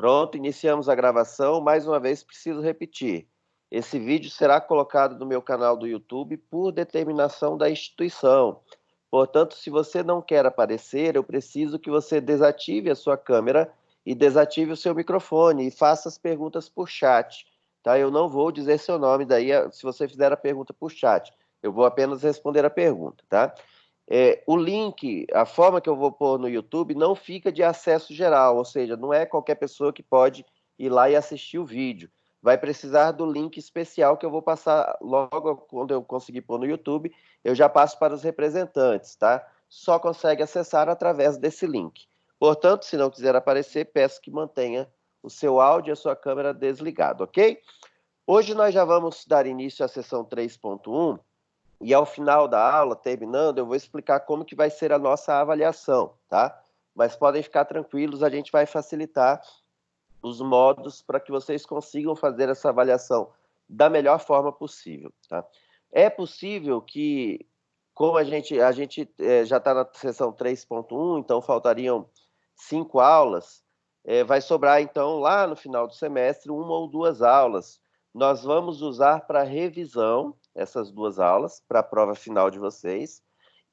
Pronto, iniciamos a gravação. Mais uma vez, preciso repetir. Esse vídeo será colocado no meu canal do YouTube por determinação da instituição. Portanto, se você não quer aparecer, eu preciso que você desative a sua câmera e desative o seu microfone e faça as perguntas por chat. Tá? Eu não vou dizer seu nome daí se você fizer a pergunta por chat. Eu vou apenas responder a pergunta, tá? O link, a forma que eu vou pôr no YouTube não fica de acesso geral, ou seja, não é qualquer pessoa que pode ir lá e assistir o vídeo. Vai precisar do link especial que eu vou passar logo quando eu conseguir pôr no YouTube, eu já passo para os representantes, tá? Só consegue acessar através desse link. Portanto, se não quiser aparecer, peço que mantenha o seu áudio e a sua câmera desligado, ok? Hoje nós já vamos dar início à sessão 3.1 e ao final da aula, terminando, eu vou explicar como que vai ser a nossa avaliação, tá? Mas podem ficar tranquilos, a gente vai facilitar os modos para que vocês consigam fazer essa avaliação da melhor forma possível, tá? É possível que, como a gente já está na sessão 3.1, então faltariam 5 aulas, vai sobrar, então, lá no final do semestre, 1 ou 2 aulas. Nós vamos usar para revisão essas 2 aulas, para a prova final de vocês,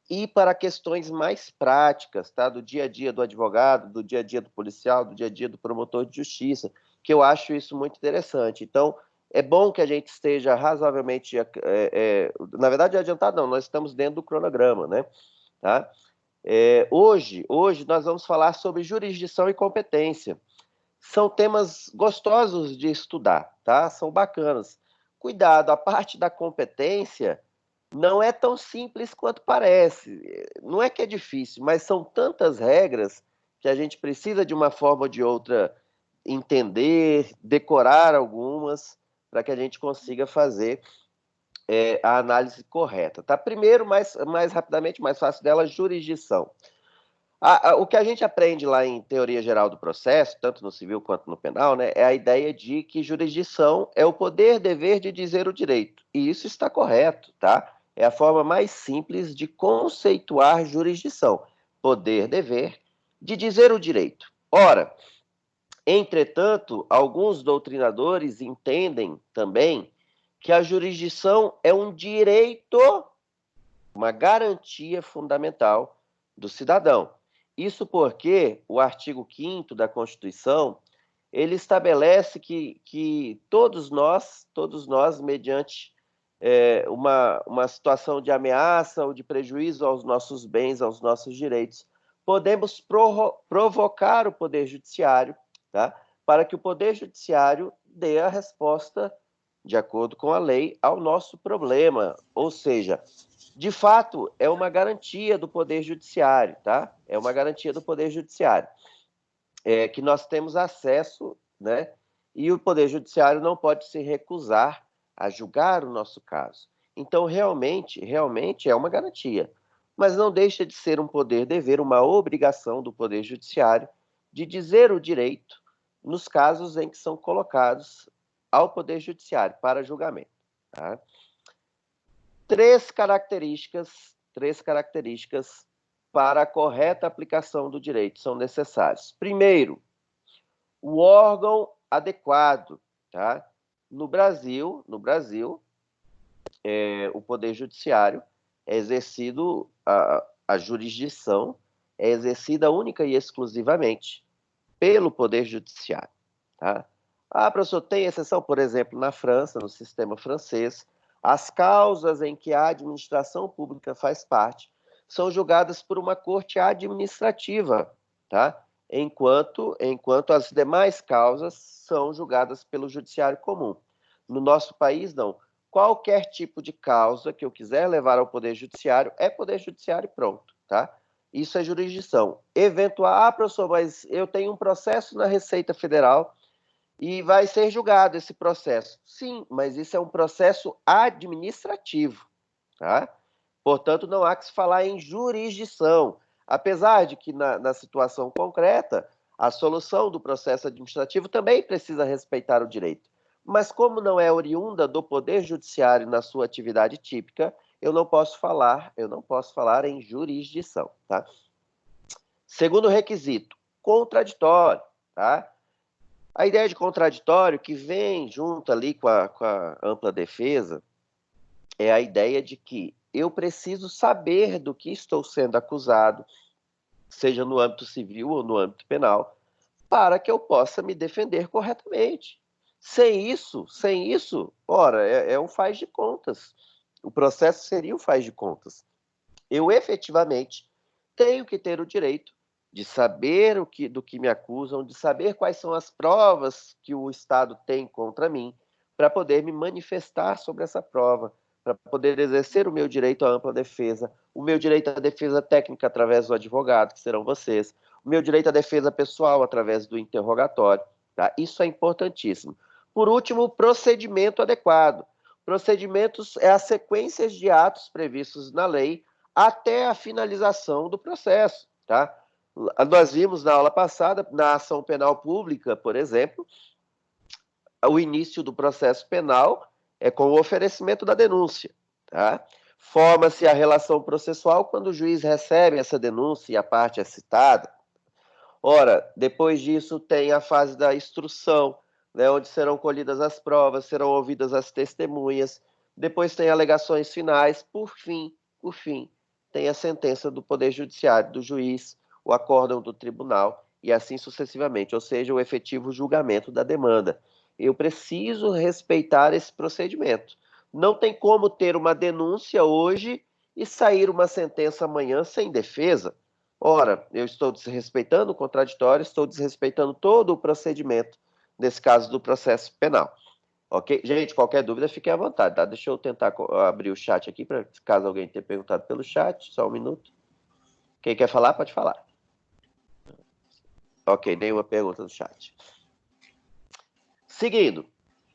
e para questões mais práticas, tá? Do dia a dia do advogado, do dia a dia do policial, do dia a dia do promotor de justiça, que eu acho isso muito interessante. Então, é bom que a gente esteja razoavelmente... na verdade, adiantado não, nós estamos dentro do cronograma, né? Tá? Hoje nós vamos falar sobre jurisdição e competência. São temas gostosos de estudar, tá? São bacanas. Cuidado, a parte da competência não é tão simples quanto parece. Não é que é difícil, mas são tantas regras que a gente precisa, de uma forma ou de outra, entender, decorar algumas, para que a gente consiga fazer a análise correta. Tá? Primeiro, mais rapidamente, mais fácil dela, jurisdição. O que a gente aprende lá em teoria geral do processo, tanto no civil quanto no penal, né, é a ideia de que jurisdição é o poder-dever de dizer o direito. E isso está correto, tá? É a forma mais simples de conceituar jurisdição. Poder-dever de dizer o direito. Ora, entretanto, alguns doutrinadores entendem também que a jurisdição é um direito, uma garantia fundamental do cidadão. Isso porque o artigo 5º da Constituição, ele estabelece que todos nós, mediante uma situação de ameaça ou de prejuízo aos nossos bens, aos nossos direitos, podemos provocar o Poder Judiciário, tá? Para que o Poder Judiciário dê a resposta de acordo com a lei ao nosso problema. Ou seja, de fato, é uma garantia do Poder Judiciário, tá? É uma garantia do Poder Judiciário, que nós temos acesso, né? E o Poder Judiciário não pode se recusar a julgar o nosso caso. Então, realmente é uma garantia. Mas não deixa de ser um poder-dever, uma obrigação do Poder Judiciário de dizer o direito nos casos em que são colocados ao Poder Judiciário para julgamento, tá? Três características para a correta aplicação do direito são necessárias. Primeiro, o órgão adequado, tá? No Brasil, o Poder Judiciário é exercido, a jurisdição é exercida única e exclusivamente pelo Poder Judiciário, tá? Professor, tem exceção? Por exemplo, na França, no sistema francês, as causas em que a administração pública faz parte são julgadas por uma corte administrativa, tá? Enquanto as demais causas são julgadas pelo judiciário comum. No nosso país, não. Qualquer tipo de causa que eu quiser levar ao Poder Judiciário, é Poder Judiciário e pronto, tá? Isso é jurisdição. Eventual, professor, mas eu tenho um processo na Receita Federal e vai ser julgado esse processo. Sim, mas isso é um processo administrativo, tá? Portanto, não há que se falar em jurisdição. Apesar de que, na situação concreta, a solução do processo administrativo também precisa respeitar o direito. Mas como não é oriunda do Poder Judiciário na sua atividade típica, eu não posso falar em jurisdição, tá? Segundo requisito, contraditório, tá? A ideia de contraditório que vem junto ali com a ampla defesa é a ideia de que eu preciso saber do que estou sendo acusado, seja no âmbito civil ou no âmbito penal, para que eu possa me defender corretamente. Sem isso, ora, é um faz de contas. O processo seria um faz de contas. Eu efetivamente tenho que ter o direito de saber do que me acusam, de saber quais são as provas que o Estado tem contra mim, para poder me manifestar sobre essa prova, para poder exercer o meu direito à ampla defesa, o meu direito à defesa técnica através do advogado, que serão vocês, o meu direito à defesa pessoal através do interrogatório. Tá? Isso é importantíssimo. Por último, o procedimento adequado. Procedimentos é as sequências de atos previstos na lei até a finalização do processo. Tá? Nós vimos na aula passada, na ação penal pública, por exemplo, o início do processo penal é com o oferecimento da denúncia. Tá? Forma-se a relação processual quando o juiz recebe essa denúncia e a parte é citada. Ora, depois disso tem a fase da instrução, né, onde serão colhidas as provas, serão ouvidas as testemunhas, depois tem alegações finais, por fim, tem a sentença do Poder Judiciário, do juiz, o acórdão do tribunal e assim sucessivamente, ou seja, o efetivo julgamento da demanda. Eu preciso respeitar esse procedimento. Não tem como ter uma denúncia hoje e sair uma sentença amanhã sem defesa. Ora, eu estou desrespeitando o contraditório, estou desrespeitando todo o procedimento, nesse caso do processo penal. Ok? Gente, qualquer dúvida, fique à vontade, tá? Deixa eu tentar abrir o chat aqui, para caso alguém tenha perguntado pelo chat, só um minuto. Quem quer falar, pode falar. Ok, nenhuma pergunta no chat. Seguindo,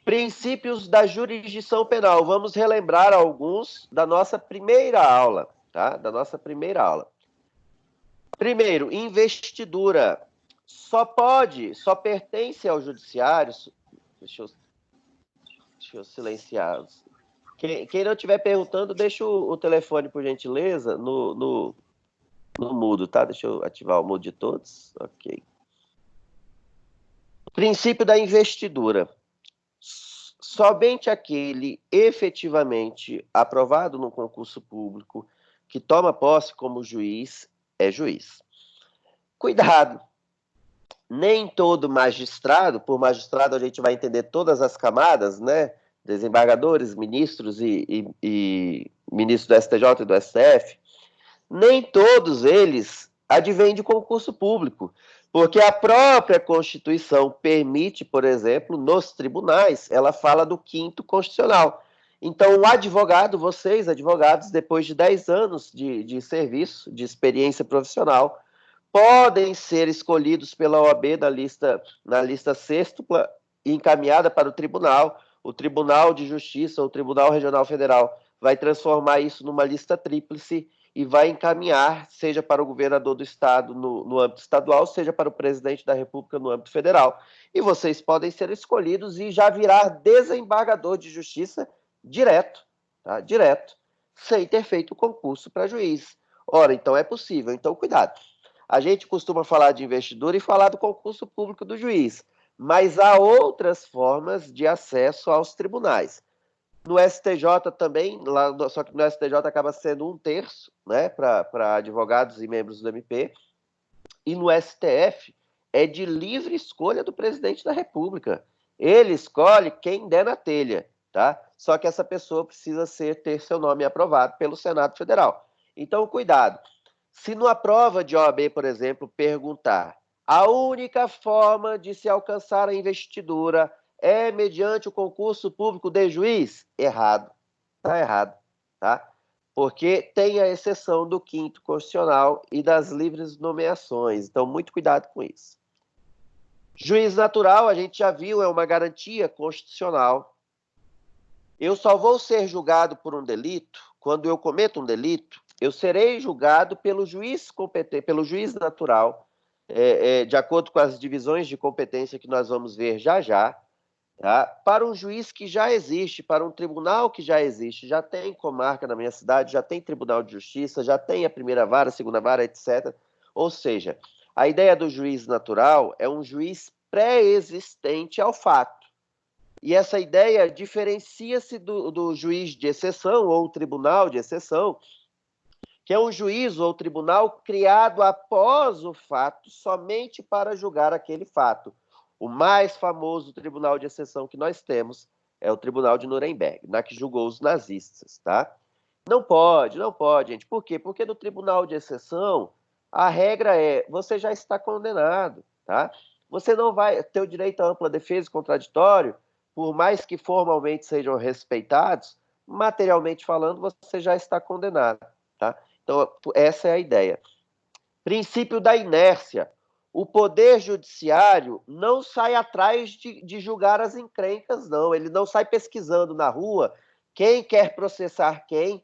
princípios da jurisdição penal. Vamos relembrar alguns da nossa primeira aula, tá? Da nossa primeira aula. Primeiro, investidura. Só pertence ao judiciário. Deixa eu silenciar. Quem não estiver perguntando, deixa o telefone, por gentileza, no mudo, tá? Deixa eu ativar o mudo de todos. Ok. Princípio da investidura. Somente aquele efetivamente aprovado no concurso público que toma posse como juiz é juiz. Cuidado! Nem todo magistrado, por magistrado a gente vai entender todas as camadas, né? Desembargadores, ministros e ministros do STJ e do STF, nem todos eles advêm de concurso público, porque a própria Constituição permite, por exemplo, nos tribunais, ela fala do quinto constitucional. Então, o advogado, vocês, advogados, depois de 10 anos de serviço, de experiência profissional, podem ser escolhidos pela OAB na lista sextupla e encaminhada para o Tribunal de Justiça, ou o Tribunal Regional Federal vai transformar isso numa lista tríplice e vai encaminhar, seja para o governador do estado no âmbito estadual, seja para o presidente da República no âmbito federal. E vocês podem ser escolhidos e já virar desembargador de justiça direto, tá? Direto, sem ter feito o concurso para juiz. Ora, então é possível, então cuidado. A gente costuma falar de investidor e falar do concurso público do juiz, mas há outras formas de acesso aos tribunais. No STJ também, só que no STJ acaba sendo 1/3, né, para advogados e membros do MP, e no STF é de livre escolha do presidente da República. Ele escolhe quem der na telha, tá? Só que essa pessoa precisa ter seu nome aprovado pelo Senado Federal. Então, cuidado. Se numa prova de OAB, por exemplo, perguntar a única forma de se alcançar a investidura é mediante o concurso público de juiz? Errado. Está errado, tá? Porque tem a exceção do quinto constitucional e das livres nomeações. Então, muito cuidado com isso. Juiz natural, a gente já viu, é uma garantia constitucional. Eu só vou ser julgado por um delito quando eu cometo um delito. Eu serei julgado pelo juiz competente, pelo juiz natural, de acordo com as divisões de competência que nós vamos ver já já, tá? Para um juiz que já existe, para um tribunal que já existe, já tem comarca na minha cidade, já tem tribunal de justiça, já tem a primeira vara, a segunda vara, etc. Ou seja, a ideia do juiz natural é um juiz pré-existente ao fato. E essa ideia diferencia-se do juiz de exceção ou tribunal de exceção, que é um juízo ou tribunal criado após o fato, somente para julgar aquele fato. O mais famoso tribunal de exceção que nós temos é o Tribunal de Nuremberg, na que julgou os nazistas, tá? Não pode, gente. Por quê? Porque no tribunal de exceção, a regra é, você já está condenado, tá? Você não vai ter o direito à ampla defesa e contraditório, por mais que formalmente sejam respeitados, materialmente falando, você já está condenado, tá? Então, essa é a ideia. Princípio da inércia. O Poder Judiciário não sai atrás de julgar as encrencas, não. Ele não sai pesquisando na rua quem quer processar quem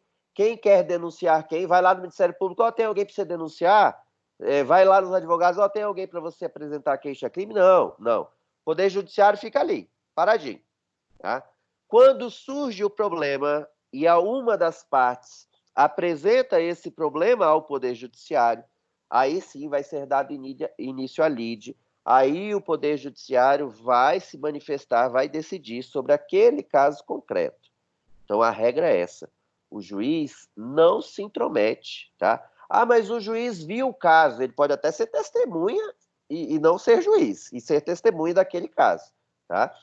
quer denunciar quem. Vai lá no Ministério Público, ó, tem alguém para você denunciar? Vai lá nos advogados, ó, tem alguém para você apresentar queixa-crime? Não, não. O Poder Judiciário fica ali, paradinho. Tá? Quando surge o problema e a uma das partes apresenta esse problema ao Poder Judiciário, aí sim vai ser dado início à lide, aí o Poder Judiciário vai se manifestar, vai decidir sobre aquele caso concreto. Então a regra é essa, o juiz não se intromete, tá? Ah, mas o juiz viu o caso, ele pode até ser testemunha e não ser juiz, e ser testemunha daquele caso, tá?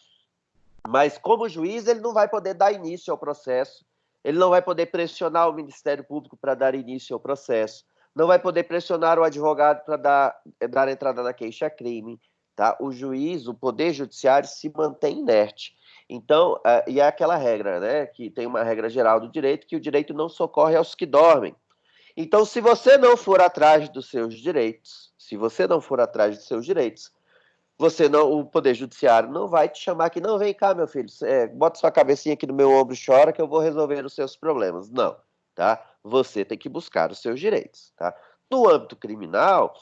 Mas como juiz ele não vai poder dar início ao processo, ele não vai poder pressionar o Ministério Público para dar início ao processo, não vai poder pressionar o advogado para dar entrada na queixa-crime, tá? O juiz, o Poder Judiciário se mantém inerte. Então, e é aquela regra, né, que tem uma regra geral do direito, que o direito não socorre aos que dormem. Então, se você não for atrás dos seus direitos, o Poder Judiciário não vai te chamar aqui, não, vem cá, meu filho, bota sua cabecinha aqui no meu ombro e chora que eu vou resolver os seus problemas. Não, tá? Você tem que buscar os seus direitos, tá? No âmbito criminal,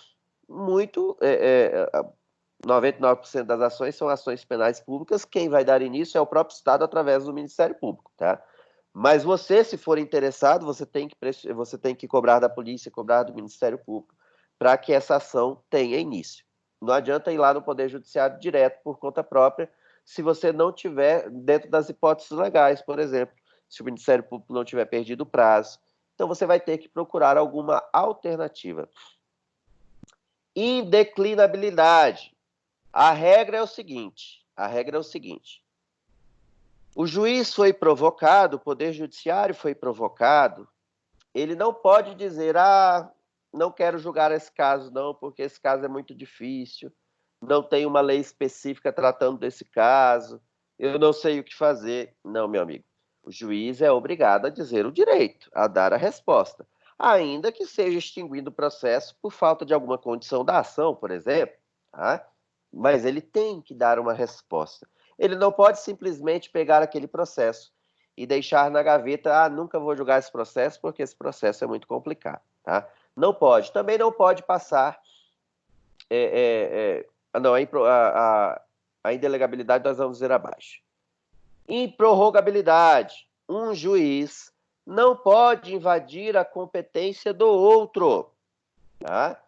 99% das ações são ações penais públicas, quem vai dar início é o próprio Estado através do Ministério Público, tá? Mas você, se for interessado, você tem que cobrar da polícia, cobrar do Ministério Público, para que essa ação tenha início. Não adianta ir lá no Poder Judiciário direto por conta própria, se você não tiver dentro das hipóteses legais, por exemplo, se o Ministério Público não tiver perdido o prazo. Então você vai ter que procurar alguma alternativa. Indeclinabilidade. A regra é o seguinte, o juiz foi provocado, o Poder Judiciário foi provocado, ele não pode dizer, não quero julgar esse caso não, porque esse caso é muito difícil, não tem uma lei específica tratando desse caso, eu não sei o que fazer. Não, meu amigo, o juiz é obrigado a dizer o direito, a dar a resposta, ainda que seja extinguindo o processo por falta de alguma condição da ação, por exemplo, tá? Mas ele tem que dar uma resposta. Ele não pode simplesmente pegar aquele processo e deixar na gaveta, nunca vou julgar esse processo porque esse processo é muito complicado, tá? Não pode. Também não pode passar a indelegabilidade nós vamos dizer abaixo. Improrrogabilidade. Um juiz não pode invadir a competência do outro, tá?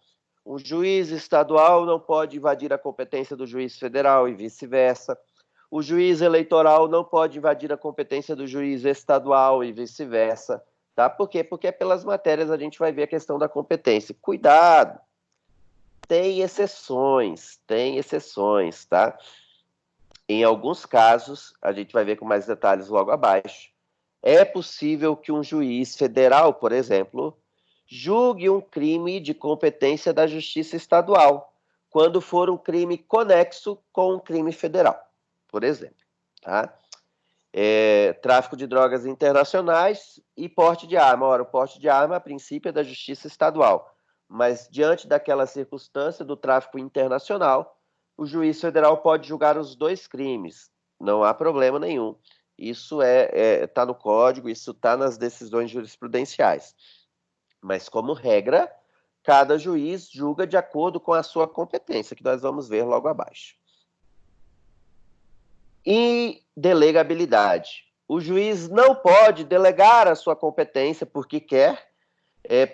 O juiz estadual não pode invadir a competência do juiz federal e vice-versa. O juiz eleitoral não pode invadir a competência do juiz estadual e vice-versa. Tá? Por quê? Porque pelas matérias a gente vai ver a questão da competência. Cuidado! Tem exceções, tá? Em alguns casos, a gente vai ver com mais detalhes logo abaixo, é possível que um juiz federal, por exemplo, julgue um crime de competência da Justiça Estadual, quando for um crime conexo com um crime federal, por exemplo. Tá? Tráfico de drogas internacionais e porte de arma. Ora, o porte de arma, a princípio, é da Justiça Estadual, mas diante daquela circunstância do tráfico internacional, o juiz federal pode julgar os dois crimes, não há problema nenhum. Isso está no código, isso está nas decisões jurisprudenciais. Mas, como regra, cada juiz julga de acordo com a sua competência, que nós vamos ver logo abaixo. Indelegabilidade. O juiz não pode delegar a sua competência porque quer,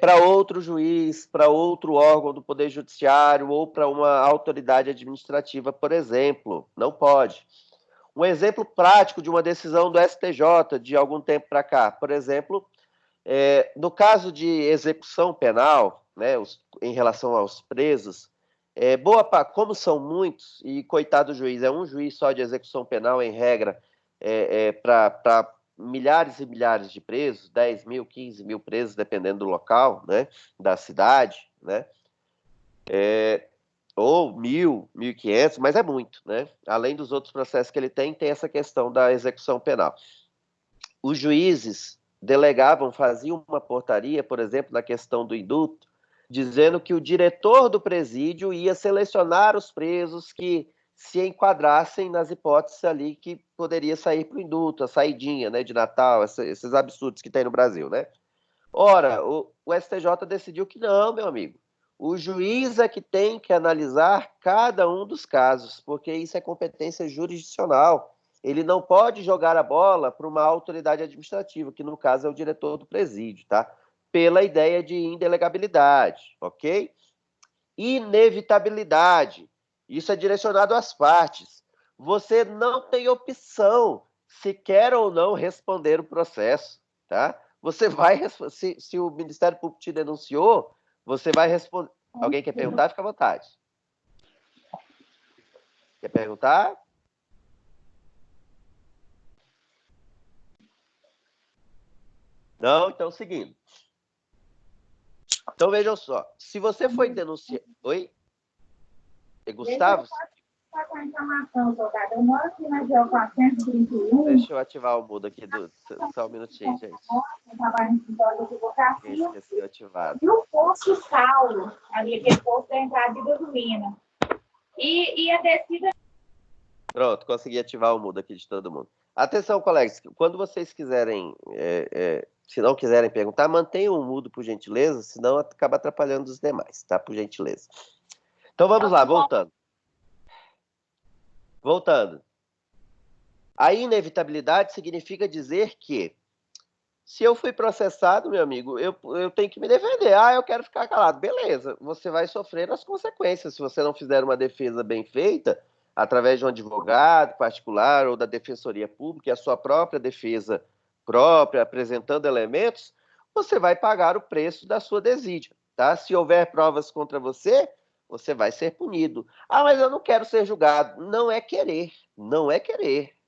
para outro juiz, para outro órgão do Poder Judiciário ou para uma autoridade administrativa, por exemplo. Não pode. Um exemplo prático de uma decisão do STJ de algum tempo para cá, por exemplo, no caso de execução penal, né, em relação aos presos, como são muitos, e coitado do juiz, é um juiz só de execução penal, em regra, para milhares e milhares de presos, 10 mil, 15 mil presos, dependendo do local, né, da cidade, né, ou 1.000, 1.500, mas é muito, né? Além dos outros processos que ele tem essa questão da execução penal. Os juízes delegavam, faziam uma portaria, por exemplo, na questão do indulto, dizendo que o diretor do presídio ia selecionar os presos que se enquadrassem nas hipóteses ali que poderia sair para o indulto, a saidinha, né, de Natal, esses absurdos que tem no Brasil, né? Ora, o STJ decidiu que não, meu amigo. O juiz é que tem que analisar cada um dos casos, porque isso é competência jurisdicional. Ele não pode jogar a bola para uma autoridade administrativa, que no caso é o diretor do presídio, tá? Pela ideia de indelegabilidade, ok? Inevitabilidade. Isso é direcionado às partes. Você não tem opção se quer ou não responder o processo, tá? Você vai, se o Ministério Público te denunciou, você vai responder. Alguém quer perguntar? Fica à vontade. Quer perguntar? Não? Então, seguindo. Então, vejam só. Se você foi denunciar... Oi? Gustavo? Com a informação, soldado. Eu moro aqui na GO 431. Deixa eu ativar o mudo aqui. Só um minutinho, gente. Eu trabalho no escritório de advocacia. Esqueci ativado. E o posto Saulo, ali, aquele posto da entrada de gasolina. E a descida... Pronto, consegui ativar o mudo aqui de todo mundo. Atenção, colegas. Quando vocês quiserem, se não quiserem perguntar, mantenham o mudo, por gentileza, senão acaba atrapalhando os demais, tá? Por gentileza. Então, vamos lá, voltando. A inevitabilidade significa dizer que se eu fui processado, meu amigo, eu tenho que me defender. Ah, eu quero ficar calado. Beleza, você vai sofrer as consequências. Se você não fizer uma defesa bem feita, através de um advogado particular ou da defensoria pública, e a sua própria defesa própria, apresentando elementos, você vai pagar o preço da sua desídia, tá? Se houver provas contra você, você vai ser punido. Ah, mas eu não quero ser julgado. Não é querer,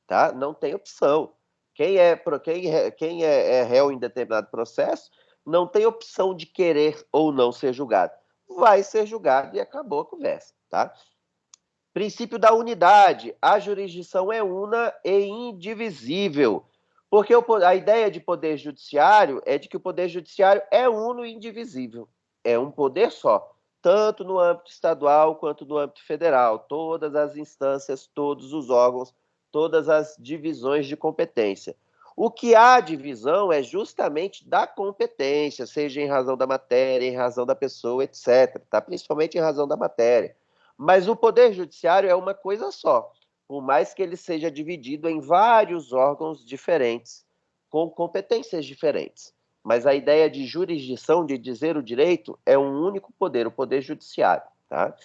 tá? Não tem opção. Quem é réu em determinado processo não tem opção de querer ou não ser julgado. Vai ser julgado e acabou a conversa, tá? Princípio da unidade. A jurisdição é una e indivisível. Porque a ideia de poder judiciário é de que o poder judiciário é uno e indivisível. É um poder só, tanto no âmbito estadual quanto no âmbito federal. Todas as instâncias, todos os órgãos, todas as divisões de competência. O que há divisão é justamente da competência, seja em razão da matéria, em razão da pessoa, etc. Tá? Principalmente em razão da matéria. Mas o Poder Judiciário é uma coisa só, por mais que ele seja dividido em vários órgãos diferentes, com competências diferentes. Mas a ideia de jurisdição, de dizer o direito, é um único poder, o Poder Judiciário. Tá?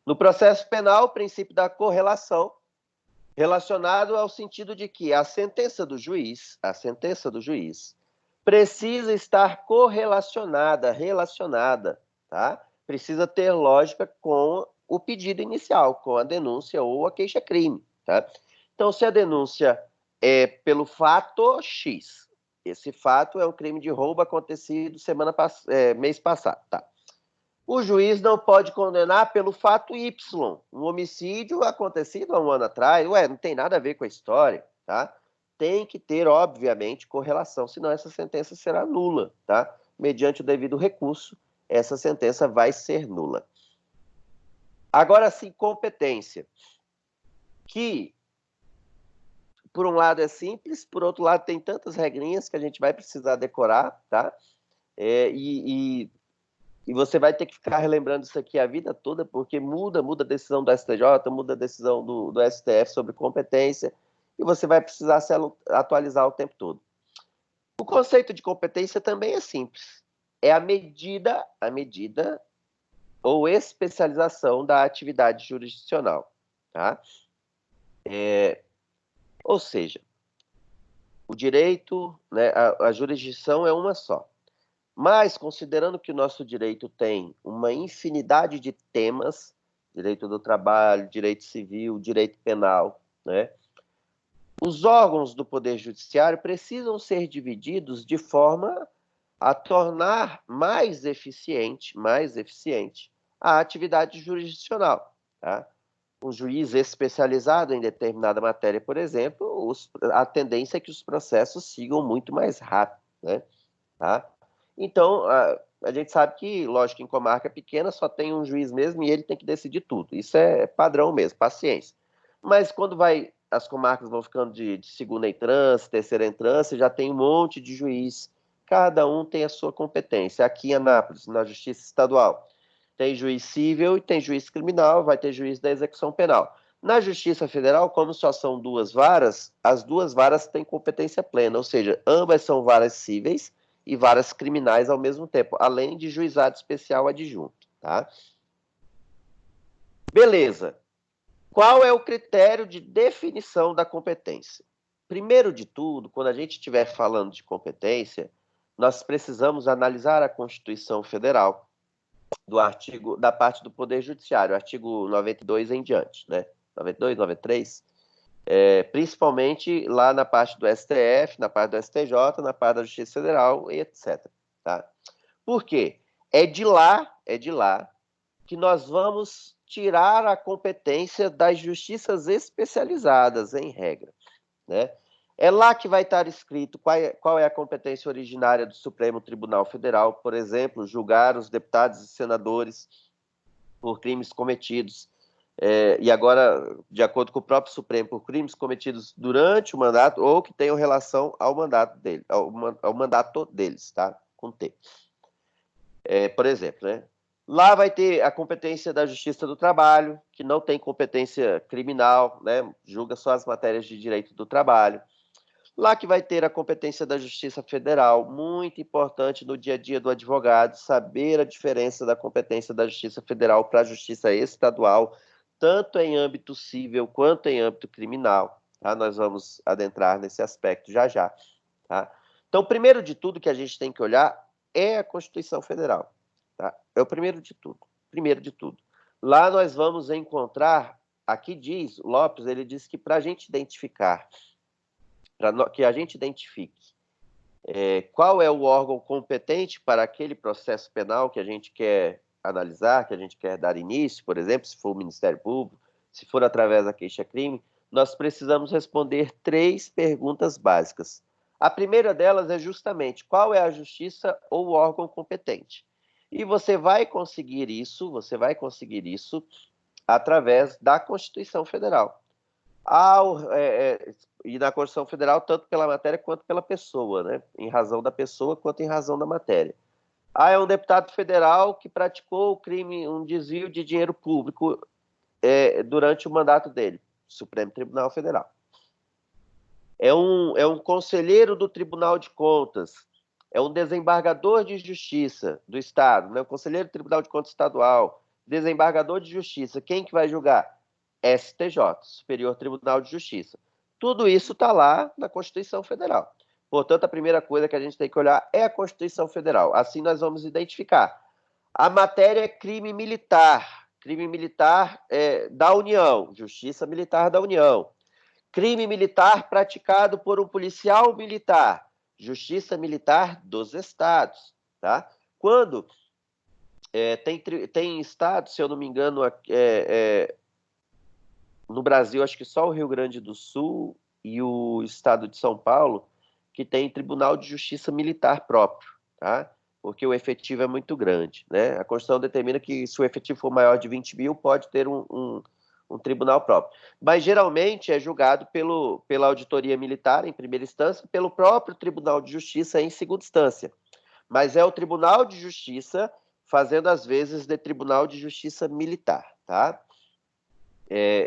No processo penal, o princípio da correlação, relacionado ao sentido de que a sentença do juiz precisa estar relacionada, tá? Precisa ter lógica com o pedido inicial, com a denúncia ou a queixa-crime, tá? Então, se a denúncia é pelo fato X, esse fato é um crime de roubo acontecido mês passado, tá? O juiz não pode condenar pelo fato Y, um homicídio acontecido há um ano atrás. Não tem nada a ver com a história, tá? Tem que ter, obviamente, correlação, senão essa sentença será nula, tá? Mediante o devido recurso, essa sentença vai ser nula. Agora sim, competência. Que, por um lado, é simples, por outro lado, tem tantas regrinhas que a gente vai precisar decorar, tá? E você vai ter que ficar relembrando isso aqui a vida toda, porque muda a decisão do STJ, muda a decisão do STF sobre competência, e você vai precisar se atualizar o tempo todo. O conceito de competência também é simples. É a medida ou especialização da atividade jurisdicional, tá? Ou seja, o direito, né, a jurisdição é uma só. Mas, considerando que o nosso direito tem uma infinidade de temas, direito do trabalho, direito civil, direito penal, né? Os órgãos do Poder Judiciário precisam ser divididos de forma a tornar mais eficiente a atividade jurisdicional, tá? Um juiz especializado em determinada matéria, por exemplo, a tendência é que os processos sigam muito mais rápido, né? Tá? Então, a gente sabe que, lógico, em comarca pequena só tem um juiz mesmo e ele tem que decidir tudo. Isso é padrão mesmo, paciência. Mas quando as comarcas vão ficando de segunda entrância, terceira entrância, já tem um monte de juiz. Cada um tem a sua competência. Aqui em Anápolis, na Justiça Estadual, tem juiz civil e tem juiz criminal, vai ter juiz da execução penal. Na Justiça Federal, como só são duas varas, as duas varas têm competência plena, ou seja, ambas são varas cíveis e varas criminais ao mesmo tempo, além de juizado especial adjunto, tá? Beleza. Qual é o critério de definição da competência? Primeiro de tudo, quando a gente estiver falando de competência, nós precisamos analisar a Constituição Federal da parte do Poder Judiciário, artigo 92 em diante, né? 92, 93, principalmente lá na parte do STF, na parte do STJ, na parte da Justiça Federal e etc. Tá? Por quê? É de lá que nós vamos tirar a competência das justiças especializadas, em regra, né? É lá que vai estar escrito qual é a competência originária do Supremo Tribunal Federal, por exemplo, julgar os deputados e senadores por crimes cometidos, e agora, de acordo com o próprio Supremo, por crimes cometidos durante o mandato ou que tenham relação ao mandato deles, tá? Com T. Por exemplo, né? Lá vai ter a competência da Justiça do Trabalho, que não tem competência criminal, né? Julga só as matérias de direito do trabalho. Lá que vai ter a competência da Justiça Federal, muito importante no dia a dia do advogado, saber a diferença da competência da Justiça Federal para a Justiça Estadual, tanto em âmbito civil quanto em âmbito criminal. Tá? Nós vamos adentrar nesse aspecto já já. Tá? Então, primeiro de tudo que a gente tem que olhar é a Constituição Federal. Tá? É o primeiro de tudo. Primeiro de tudo. Lá nós vamos encontrar, aqui diz, Lopes, ele diz que para a gente identificar, para que a gente identifique qual é o órgão competente para aquele processo penal que a gente quer analisar, que a gente quer dar início, por exemplo, se for o Ministério Público, se for através da queixa-crime, nós precisamos responder 3 perguntas básicas. A primeira delas é justamente qual é a justiça ou o órgão competente. E você vai conseguir isso através da Constituição Federal. E na Constituição Federal, tanto pela matéria quanto pela pessoa, né? Em razão da pessoa quanto em razão da matéria. É um deputado federal que praticou o crime, um desvio de dinheiro público durante o mandato dele, Supremo Tribunal Federal. É um conselheiro do Tribunal de Contas, é um desembargador de justiça do Estado, né? Um conselheiro do Tribunal de Contas Estadual, desembargador de justiça. Quem que vai julgar? STJ, Superior Tribunal de Justiça. Tudo isso está lá na Constituição Federal. Portanto, a primeira coisa que a gente tem que olhar é a Constituição Federal. Assim nós vamos identificar. A matéria é crime militar da União, Justiça Militar da União. Crime militar praticado por um policial militar, Justiça Militar dos Estados. Tá? Quando tem estados, se eu não me engano, no Brasil, acho que só o Rio Grande do Sul e o estado de São Paulo, que tem Tribunal de Justiça Militar próprio, tá? Porque o efetivo é muito grande, né? A Constituição determina que se o efetivo for maior de 20 mil, pode ter um tribunal próprio. Mas, geralmente, é julgado pela auditoria militar, em primeira instância, pelo próprio Tribunal de Justiça, em segunda instância. Mas é o Tribunal de Justiça fazendo, às vezes, de Tribunal de Justiça Militar, tá?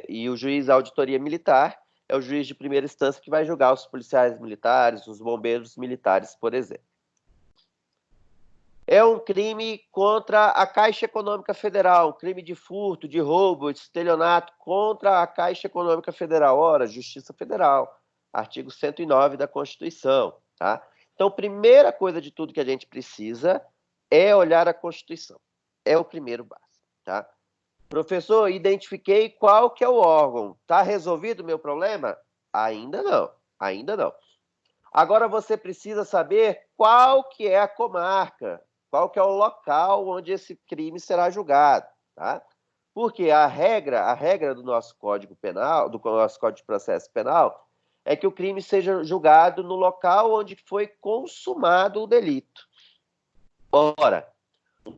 E o juiz da auditoria militar é o juiz de primeira instância que vai julgar os policiais militares, os bombeiros militares, por exemplo. É um crime contra a Caixa Econômica Federal, um crime de furto, de roubo, de estelionato contra a Caixa Econômica Federal. Ora, Justiça Federal, artigo 109 da Constituição, tá? Então, primeira coisa de tudo que a gente precisa é olhar a Constituição. É o primeiro básico, tá? Professor, identifiquei qual que é o órgão. Está resolvido o meu problema? Ainda não, ainda não. Agora você precisa saber qual que é a comarca, qual que é o local onde esse crime será julgado, tá? Porque a regra do nosso Código Penal, do nosso Código de Processo Penal, é que o crime seja julgado no local onde foi consumado o delito. Ora,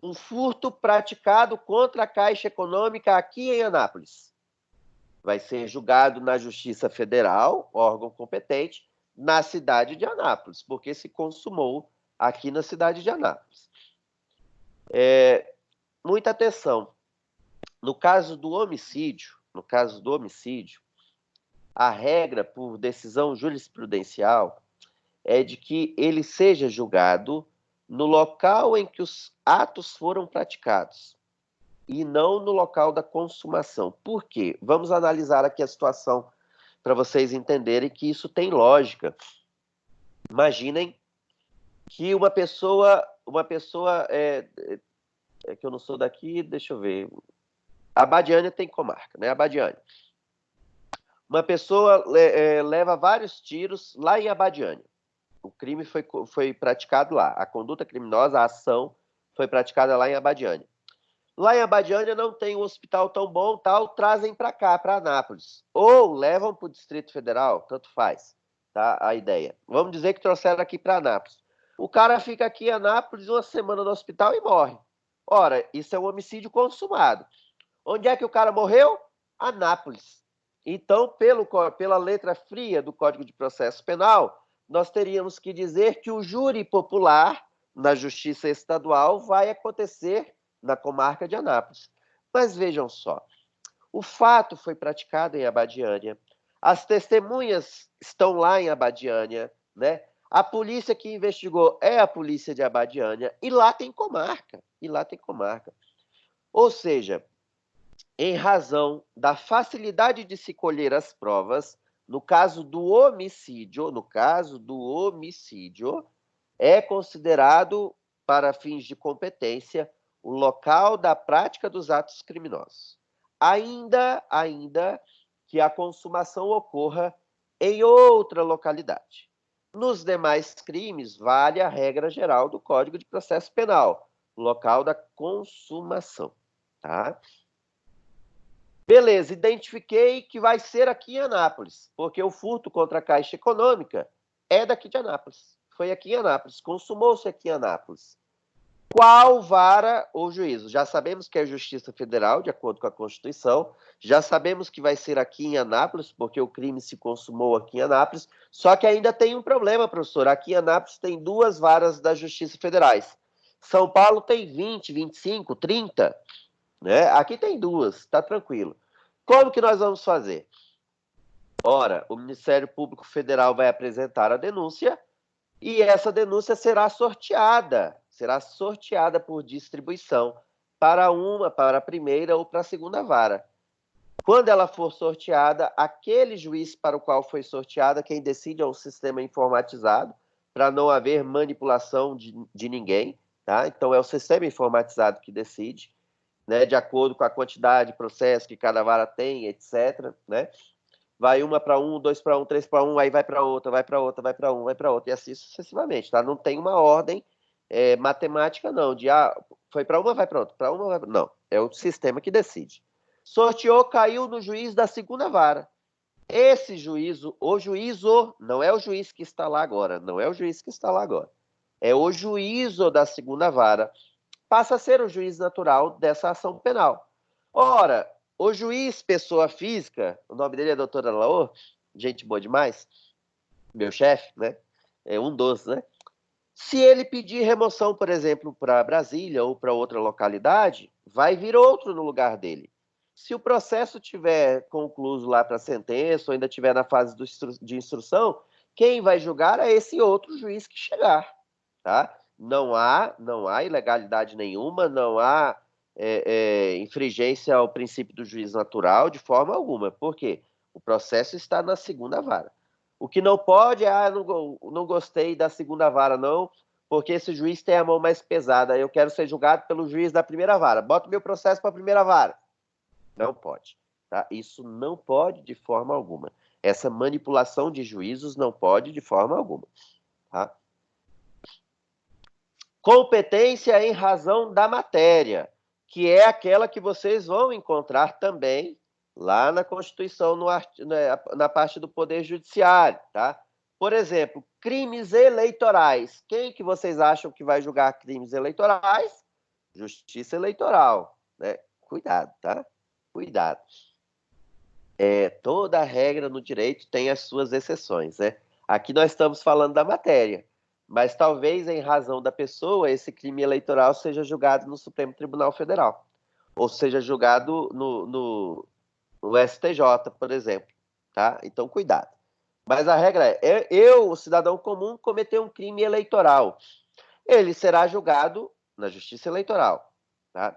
um furto praticado contra a Caixa Econômica aqui em Anápolis vai ser julgado na Justiça Federal, órgão competente, na cidade de Anápolis, porque se consumou aqui na cidade de Anápolis. Muita atenção. No caso do homicídio, a regra por decisão jurisprudencial é de que ele seja julgado no local em que os atos foram praticados e não no local da consumação. Por quê? Vamos analisar aqui a situação para vocês entenderem que isso tem lógica. Imaginem que uma pessoa é que eu não sou daqui, deixa eu ver. A Abadiânia tem comarca, né? Abadiânia. Uma pessoa leva vários tiros lá em Abadiânia. O crime foi praticado lá. A conduta criminosa, a ação, foi praticada lá em Abadiânia. Lá em Abadiânia não tem um hospital tão bom, tal, trazem para cá, para Anápolis. Ou levam para o Distrito Federal, tanto faz, tá? A ideia. Vamos dizer que trouxeram aqui para Anápolis. O cara fica aqui em Anápolis uma semana no hospital e morre. Ora, isso é um homicídio consumado. Onde é que o cara morreu? Anápolis. Então, pela letra fria do Código de Processo Penal, nós teríamos que dizer que o júri popular na Justiça Estadual vai acontecer na comarca de Anápolis. Mas vejam só, o fato foi praticado em Abadiânia, as testemunhas estão lá em Abadiânia, né? A polícia que investigou é a polícia de Abadiânia, e lá tem comarca, Ou seja, em razão da facilidade de se colher as provas, no caso do homicídio, é considerado, para fins de competência, o local da prática dos atos criminosos. Ainda que a consumação ocorra em outra localidade. Nos demais crimes, vale a regra geral do Código de Processo Penal, local da consumação, tá? Beleza, identifiquei que vai ser aqui em Anápolis, porque o furto contra a Caixa Econômica é daqui de Anápolis. Foi aqui em Anápolis, consumou-se aqui em Anápolis. Qual vara ou juízo? Já sabemos que é a Justiça Federal, de acordo com a Constituição. Já sabemos que vai ser aqui em Anápolis, porque o crime se consumou aqui em Anápolis. Só que ainda tem um problema, professor. Aqui em Anápolis tem duas varas da Justiça Federais. São Paulo tem 20, 25, 30. Né? Aqui tem duas, está tranquilo. Como que nós vamos fazer? Ora, o Ministério Público Federal vai apresentar a denúncia e essa denúncia será sorteada por distribuição para a primeira ou para a segunda vara. Quando ela for sorteada, aquele juiz para o qual foi sorteada, quem decide é um sistema informatizado, para não haver manipulação de ninguém, tá? Então é o sistema informatizado que decide, né, de acordo com a quantidade de processo que cada vara tem, etc., né? Vai uma para um, dois para um, três para um, aí vai para outra, vai para outra, vai para um, vai para outra, e assim sucessivamente, tá? Não tem uma ordem matemática, não, de foi para uma, vai para outra, para uma, vai para... Não, é o sistema que decide. Sorteou, caiu no juiz da segunda vara. Esse juízo, não é o juiz que está lá agora, é o juízo da segunda vara, passa a ser o juiz natural dessa ação penal. Ora, o juiz pessoa física, o nome dele é doutor Alaor, gente boa demais, meu chefe, né? É um dos, né? Se ele pedir remoção, por exemplo, para Brasília ou para outra localidade, vai vir outro no lugar dele. Se o processo tiver concluído lá para sentença, ou ainda estiver na fase de instrução, quem vai julgar é esse outro juiz que chegar, tá? Não há ilegalidade nenhuma, não há infringência ao princípio do juiz natural de forma alguma. Por quê? O processo está na segunda vara. O que não pode é, não gostei da segunda vara, não, porque esse juiz tem a mão mais pesada. Eu quero ser julgado pelo juiz da primeira vara. Bota o meu processo para a primeira vara. Não pode. Tá? Isso não pode de forma alguma. Essa manipulação de juízos não pode de forma alguma. Tá? Competência em razão da matéria, que é aquela que vocês vão encontrar também lá na Constituição, na parte do Poder Judiciário. Tá? Por exemplo, crimes eleitorais. Quem que vocês acham que vai julgar crimes eleitorais? Justiça Eleitoral. Né? Cuidado, tá? Cuidado. Toda regra no direito tem as suas exceções, né? Aqui nós estamos falando da matéria, mas talvez em razão da pessoa esse crime eleitoral seja julgado no Supremo Tribunal Federal, ou seja julgado no STJ, por exemplo, tá? Então cuidado. Mas a regra o cidadão comum, cometer um crime eleitoral, ele será julgado na Justiça Eleitoral, tá?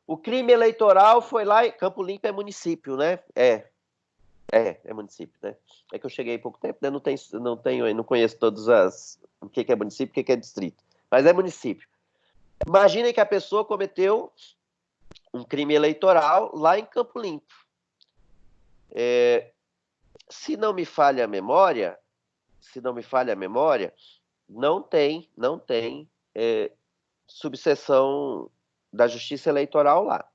O crime eleitoral foi lá em Campo Limpo, é município, né? É município, né? É que eu cheguei há pouco tempo, né? Não conheço todas o que é município, o que é distrito. Mas é município. Imaginem que a pessoa cometeu um crime eleitoral lá em Campo Limpo. Se não me falha a memória, não tem subseção da Justiça Eleitoral lá.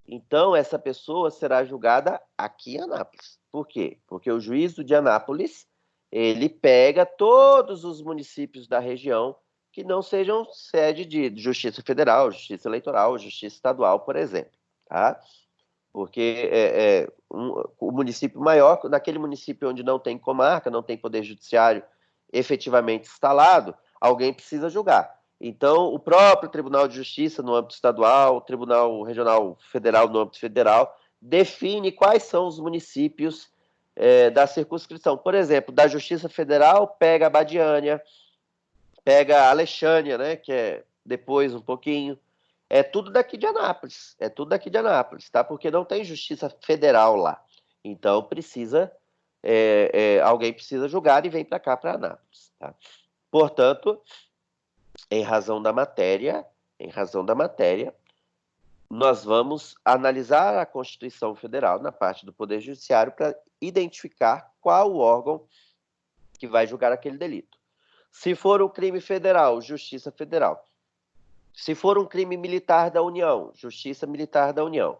Então, essa pessoa será julgada aqui em Anápolis. Por quê? Porque o juízo de Anápolis, ele pega todos os municípios da região que não sejam sede de Justiça Federal, Justiça Eleitoral, Justiça Estadual, por exemplo. Tá? Porque o município maior, naquele município onde não tem comarca, não tem poder judiciário efetivamente instalado, alguém precisa julgar. Então, o próprio Tribunal de Justiça no âmbito estadual, o Tribunal Regional Federal no âmbito federal, define quais são os municípios da circunscrição. Por exemplo, da Justiça Federal, pega a Badiânia, pega a Alexânia, né, que é depois um pouquinho. É tudo daqui de Anápolis, tá? Porque não tem Justiça Federal lá. Então, alguém precisa julgar e vem para cá, para Anápolis, tá? Portanto, em razão da matéria, nós vamos analisar a Constituição Federal na parte do Poder Judiciário para identificar qual o órgão que vai julgar aquele delito. Se for um crime federal, Justiça Federal. Se for um crime militar da União, Justiça Militar da União.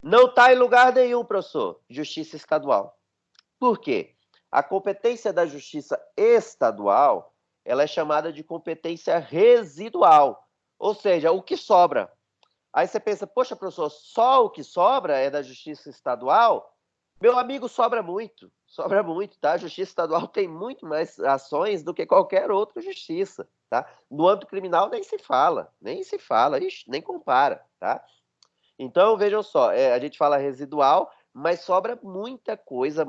Não está em lugar nenhum, professor, Justiça Estadual. Por quê? A competência da Justiça Estadual, ela é chamada de competência residual, ou seja, o que sobra. Aí você pensa, poxa, professor, só o que sobra é da Justiça Estadual? Meu amigo, sobra muito, tá? A Justiça Estadual tem muito mais ações do que qualquer outra justiça, tá? No âmbito criminal nem se fala, ixi, nem compara, tá? Então, vejam só, a gente fala residual, mas sobra muita coisa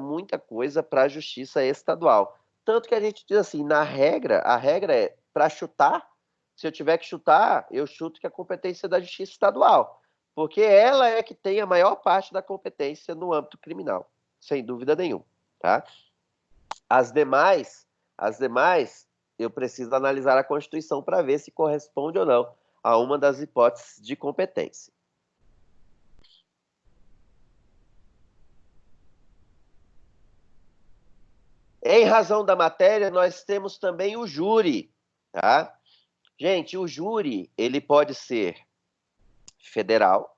para a Justiça Estadual. Tanto que a gente diz assim, a regra é para chutar, se eu tiver que chutar, eu chuto que a competência é da Justiça Estadual, porque ela é que tem a maior parte da competência no âmbito criminal, sem dúvida nenhuma, tá? As demais, eu preciso analisar a Constituição para ver se corresponde ou não a uma das hipóteses de competência. Em razão da matéria, nós temos também o júri, tá? Gente, o júri, ele pode ser federal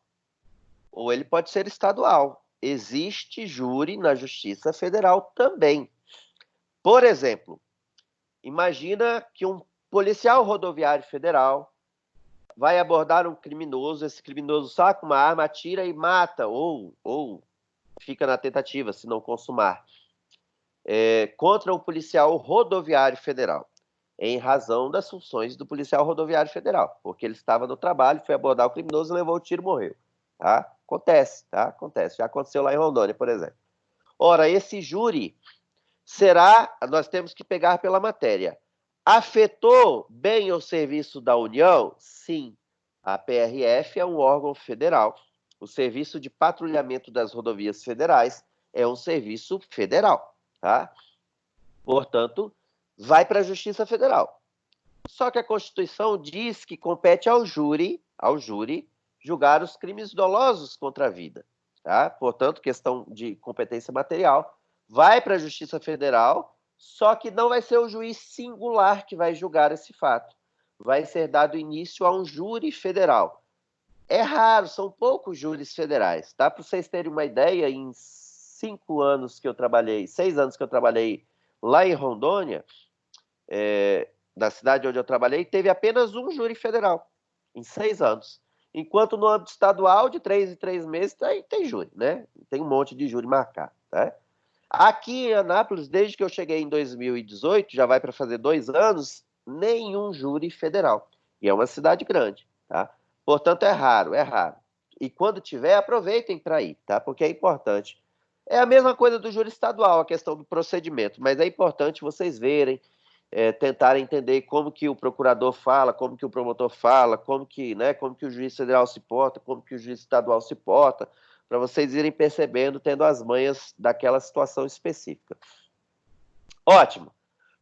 ou ele pode ser estadual. Existe júri na Justiça Federal também. Por exemplo, imagina que um policial rodoviário federal vai abordar um criminoso, esse criminoso saca uma arma, atira e mata, ou fica na tentativa, se não consumar. Contra o policial rodoviário federal, em razão das funções do policial rodoviário federal, porque ele estava no trabalho, foi abordar o criminoso, levou o tiro e morreu. Tá? Acontece, tá? Acontece. Já aconteceu lá em Rondônia, por exemplo. Ora, esse júri será, nós temos que pegar pela matéria. Afetou bem o serviço da União? Sim. A PRF é um órgão federal. O Serviço de Patrulhamento das Rodovias Federais é um serviço federal, tá? Portanto, vai para a Justiça Federal. Só que a Constituição diz que compete ao júri, julgar os crimes dolosos contra a vida, tá? Portanto, questão de competência material, vai para a Justiça Federal, só que não vai ser o juiz singular que vai julgar esse fato. Vai ser dado início a um júri federal. É raro, são poucos júris federais, tá? Para vocês terem uma ideia, em 6 anos que eu trabalhei lá em Rondônia, na cidade onde eu trabalhei, teve apenas um júri federal, em 6 anos. Enquanto no âmbito estadual, de 3 em 3 meses, tem júri, né? Tem um monte de júri marcado, tá? Aqui em Anápolis, desde que eu cheguei em 2018, já vai para fazer 2 anos, nenhum júri federal. E é uma cidade grande, tá? Portanto, é raro, é raro. E quando tiver, aproveitem para ir, tá? Porque é importante. É a mesma coisa do júri estadual, a questão do procedimento, mas é importante vocês verem, tentarem entender como que o procurador fala, como que o promotor fala, como que o juiz federal se porta, como que o juiz estadual se porta, para vocês irem percebendo, tendo as manhas daquela situação específica. Ótimo.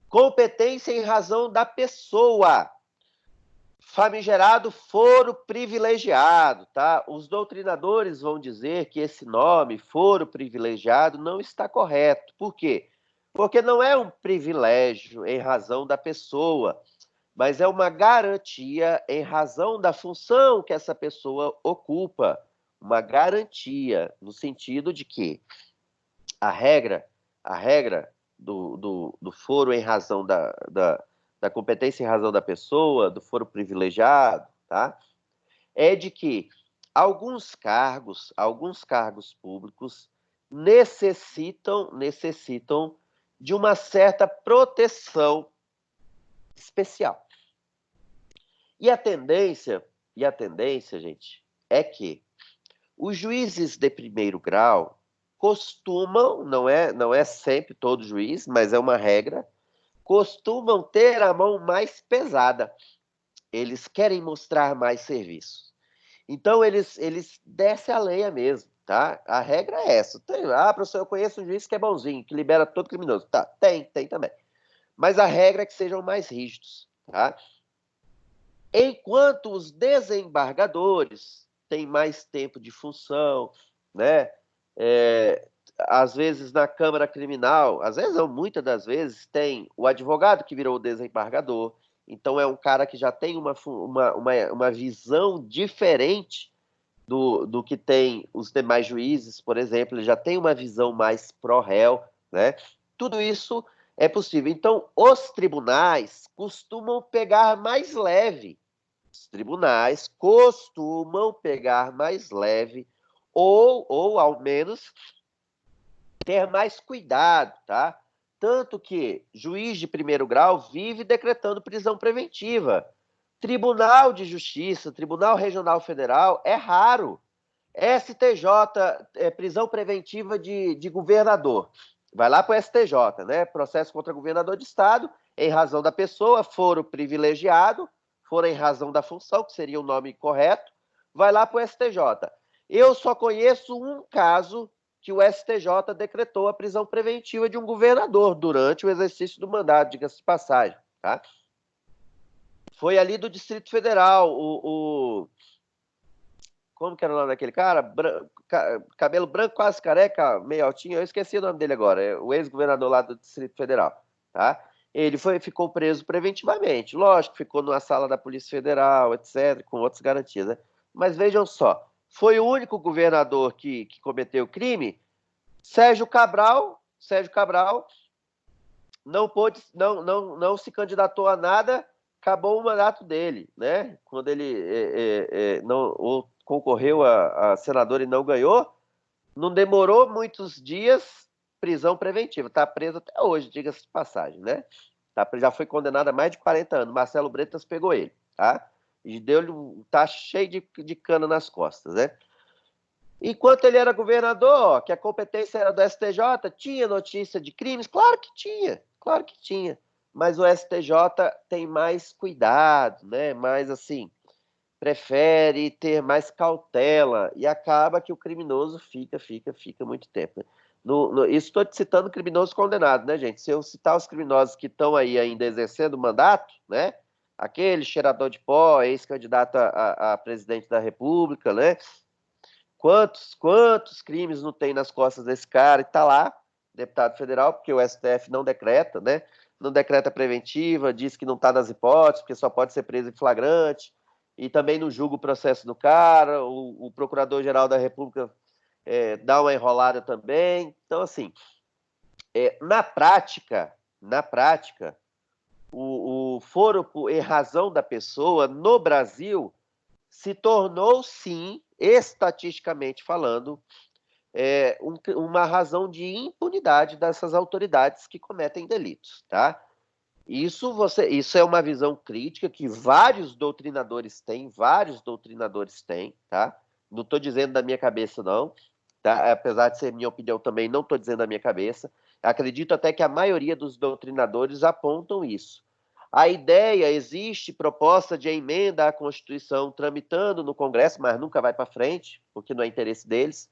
Competência em razão da pessoa. Famigerado foro privilegiado, tá? Os doutrinadores vão dizer que esse nome, foro privilegiado, não está correto. Por quê? Porque não é um privilégio em razão da pessoa, mas é uma garantia em razão da função que essa pessoa ocupa. Uma garantia, no sentido de que a regra do foro em razão da competência em razão da pessoa, do foro privilegiado, tá? É de que alguns cargos públicos necessitam de uma certa proteção especial. E a tendência, gente, é que os juízes de primeiro grau costumam, não é sempre todo juiz, mas é uma regra, costumam ter a mão mais pesada. Eles querem mostrar mais serviço. Então, eles descem a lenha mesmo, tá? A regra é essa. Professor, eu conheço um juiz que é bonzinho, que libera todo criminoso. Tá, tem também. Mas a regra é que sejam mais rígidos, tá? Enquanto os desembargadores têm mais tempo de função, né? Às vezes na Câmara Criminal, às vezes não, muitas das vezes, tem o advogado que virou o desembargador, então é um cara que já tem uma visão diferente do que tem os demais juízes, por exemplo, ele já tem uma visão mais pró-réu, né? Tudo isso é possível. Então, os tribunais costumam pegar mais leve. Os tribunais costumam pegar mais leve ou ao menos ter mais cuidado, tá? Tanto que juiz de primeiro grau vive decretando prisão preventiva. Tribunal de Justiça, Tribunal Regional Federal, é raro. STJ, prisão preventiva de governador. Vai lá para o STJ, né? Processo contra governador de estado, em razão da pessoa, foro privilegiado, foro em razão da função, que seria o nome correto, vai lá para o STJ. Eu só conheço um caso que o STJ decretou a prisão preventiva de um governador durante o exercício do mandato, diga-se de passagem, tá? Foi ali do Distrito Federal, como que era o nome daquele cara? Cabelo branco, quase careca, meio altinho, eu esqueci o nome dele agora, é o ex-governador lá do Distrito Federal, tá? Ele ficou preso preventivamente, lógico, ficou numa sala da Polícia Federal, etc., com outras garantias, né? Mas vejam só, foi o único governador que cometeu crime. Sérgio Cabral não se candidatou a nada, acabou o mandato dele, né? Quando ele não concorreu a senador e não ganhou, não demorou muitos dias, prisão preventiva. Está preso até hoje, diga-se de passagem, né? Já foi condenado a mais de 40 anos. Marcelo Bretas pegou ele, tá? E deu-lhe tá cheio de cana nas costas, né? Enquanto ele era governador, que a competência era do STJ, tinha notícia de crimes? Claro que tinha, claro que tinha. Mas o STJ tem mais cuidado, né? Mais assim, prefere ter mais cautela e acaba que o criminoso fica muito tempo, né? Isso estou citando criminoso condenado, né, gente? Se eu citar os criminosos que estão aí ainda exercendo o mandato, né? Aquele cheirador de pó, ex-candidato a presidente da República, né? Quantos crimes não tem nas costas desse cara? E tá lá, deputado federal, porque o STF não decreta, né? Não decreta preventiva, diz que não está nas hipóteses, porque só pode ser preso em flagrante, e também não julga o processo do cara, o Procurador-Geral da República dá uma enrolada também. Então, assim, na prática, o foro em razão da pessoa no Brasil se tornou, sim, estatisticamente falando, uma razão de impunidade dessas autoridades que cometem delitos, tá? Isso é uma visão crítica que vários doutrinadores têm, tá? Não estou dizendo da minha cabeça, não, tá? Apesar de ser minha opinião também, não estou dizendo da minha cabeça. Acredito até que a maioria dos doutrinadores apontam isso. A ideia, existe proposta de emenda à Constituição tramitando no Congresso, mas nunca vai para frente, porque não é interesse deles,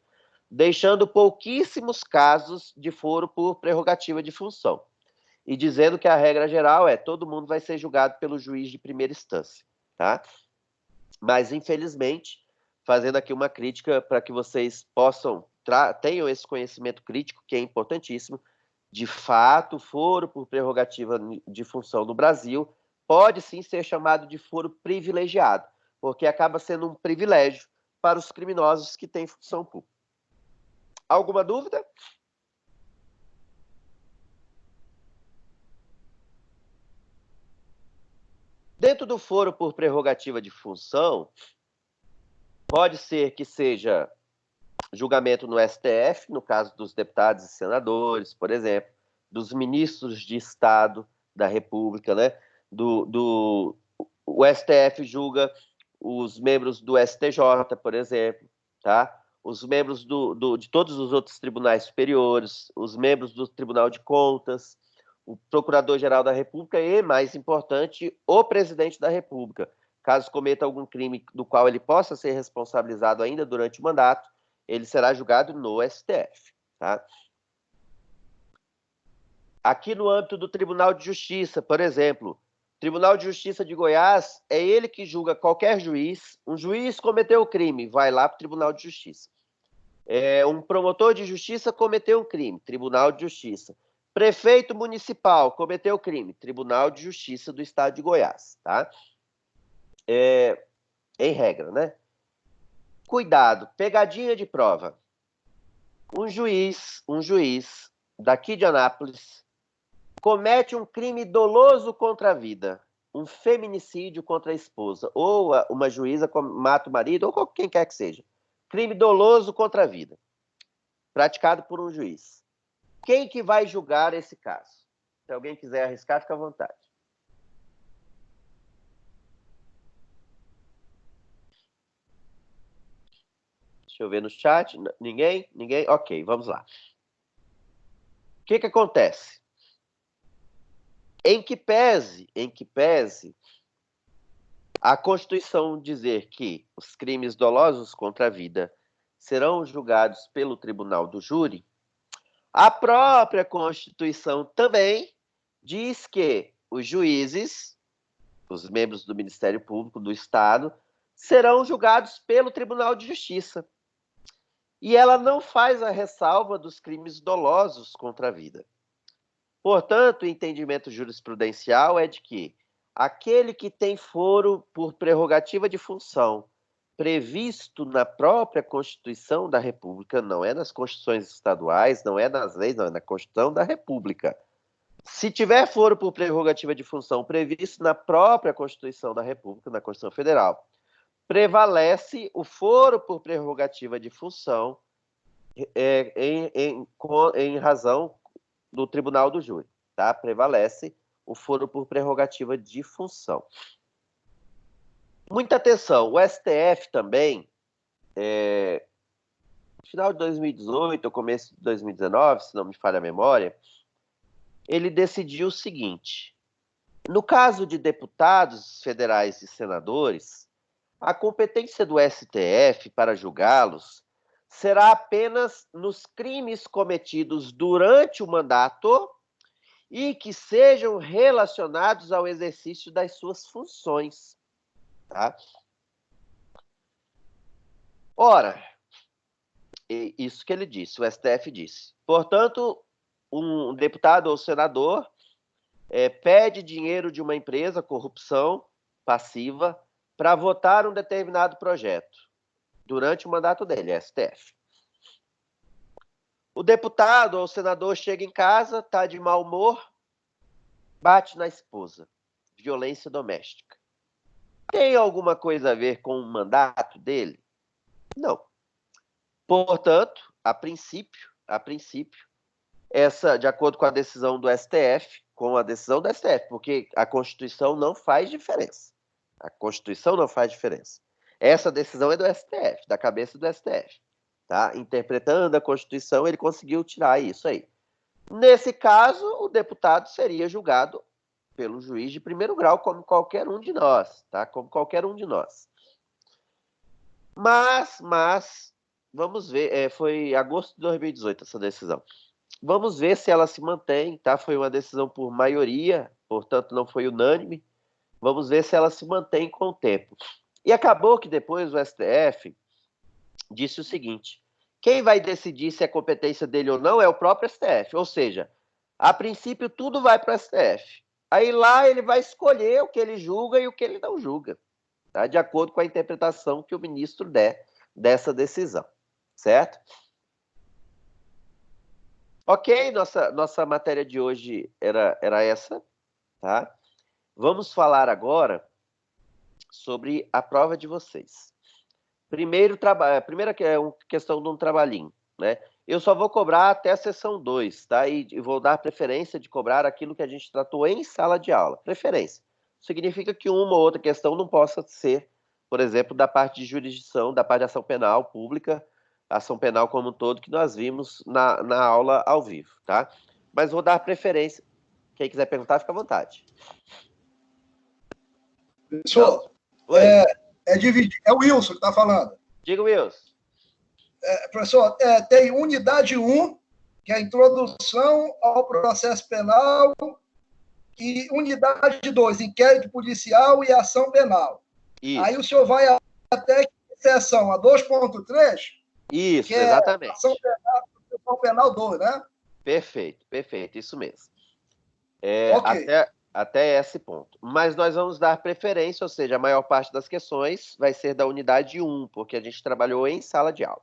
deixando pouquíssimos casos de foro por prerrogativa de função e dizendo que a regra geral é todo mundo vai ser julgado pelo juiz de primeira instância, tá? Mas, infelizmente, fazendo aqui uma crítica para que vocês tenham esse conhecimento crítico, que é importantíssimo, de fato, foro por prerrogativa de função no Brasil pode sim ser chamado de foro privilegiado, porque acaba sendo um privilégio para os criminosos que têm função pública. Alguma dúvida? Dentro do foro por prerrogativa de função, pode ser que seja julgamento no STF, no caso dos deputados e senadores, por exemplo, dos ministros de Estado da República, né? O STF julga os membros do STJ, por exemplo, tá? Os membros de todos os outros tribunais superiores, os membros do Tribunal de Contas, o Procurador-Geral da República e, mais importante, o Presidente da República. Caso cometa algum crime do qual ele possa ser responsabilizado ainda durante o mandato, ele será julgado no STF. Tá? Aqui no âmbito do Tribunal de Justiça, por exemplo, Tribunal de Justiça de Goiás é ele que julga qualquer juiz. Um juiz cometeu o crime, vai lá para o Tribunal de Justiça. Um promotor de justiça cometeu um crime, Tribunal de Justiça. Prefeito municipal cometeu crime, Tribunal de Justiça do Estado de Goiás, tá? Em regra, né? Cuidado, pegadinha de prova. Um juiz daqui de Anápolis comete um crime doloso contra a vida, um feminicídio contra a esposa, ou uma juíza mata o marido, ou quem quer que seja. Crime doloso contra a vida, praticado por um juiz. Quem que vai julgar esse caso? Se alguém quiser arriscar, fica à vontade. Deixa eu ver no chat. Ninguém? Ninguém? Ok, vamos lá. O que acontece? Em que pese a Constituição dizer que os crimes dolosos contra a vida serão julgados pelo tribunal do júri, a própria Constituição também diz que os juízes, os membros do Ministério Público do Estado, serão julgados pelo Tribunal de Justiça. E ela não faz a ressalva dos crimes dolosos contra a vida. Portanto, o entendimento jurisprudencial é de que aquele que tem foro por prerrogativa de função previsto na própria Constituição da República, não é nas constituições estaduais, não é nas leis, não é na Constituição da República. Se tiver foro por prerrogativa de função previsto na própria Constituição da República, na Constituição Federal, prevalece o foro por prerrogativa de função em razão do Tribunal do Júri, tá? Prevalece o foro por prerrogativa de função. Muita atenção, o STF também final de 2018 ou começo de 2019, se não me falha a memória, ele decidiu o seguinte: no caso de deputados federais e senadores, a competência do STF para julgá-los será apenas nos crimes cometidos durante o mandato e que sejam relacionados ao exercício das suas funções. Tá? Ora, isso que ele disse, o STF disse. Portanto, um deputado ou senador pede dinheiro de uma empresa, corrupção passiva, para votar um determinado projeto durante o mandato dele, STF. O deputado ou senador chega em casa, está de mau humor, bate na esposa. Violência doméstica. Tem alguma coisa a ver com o mandato dele? Não. Portanto, a princípio, essa, de acordo com a decisão do STF, porque a Constituição não faz diferença. A Constituição não faz diferença. Essa decisão é do STF, da cabeça do STF. Tá? Interpretando a Constituição, ele conseguiu tirar isso aí. Nesse caso, o deputado seria julgado pelo juiz de primeiro grau, como qualquer um de nós, tá? Como qualquer um de nós. Mas vamos ver, foi em agosto de 2018 essa decisão. Vamos ver se ela se mantém, tá? Foi uma decisão por maioria, portanto não foi unânime. Vamos ver se ela se mantém com o tempo. E acabou que depois o STF disse o seguinte: quem vai decidir se é competência dele ou não é o próprio STF. Ou seja, a princípio tudo vai para o STF. Aí lá ele vai escolher o que ele julga e o que ele não julga, tá? De acordo com a interpretação que o ministro der dessa decisão, certo? Ok, nossa matéria de hoje era essa, tá? Vamos falar agora sobre a prova de vocês. Primeira questão de um trabalhinho, né? Eu só vou cobrar até a sessão 2, tá? E vou dar preferência de cobrar aquilo que a gente tratou em sala de aula. Preferência. Significa que uma ou outra questão não possa ser, por exemplo, da parte de jurisdição, da parte de ação penal pública, ação penal como um todo, que nós vimos na aula ao vivo, tá? Mas vou dar preferência. Quem quiser perguntar, fica à vontade. Professor, é o Wilson que está falando. Diga, Wilson. Professor, tem unidade 1, que é a introdução ao processo penal, e unidade 2, inquérito policial e ação penal. Isso. Aí o senhor vai até seção a 2.3? Isso, que exatamente. É ação penal 2, né? Perfeito, isso mesmo. Okay. Até esse ponto. Mas nós vamos dar preferência, ou seja, a maior parte das questões vai ser da unidade 1, porque a gente trabalhou em sala de aula.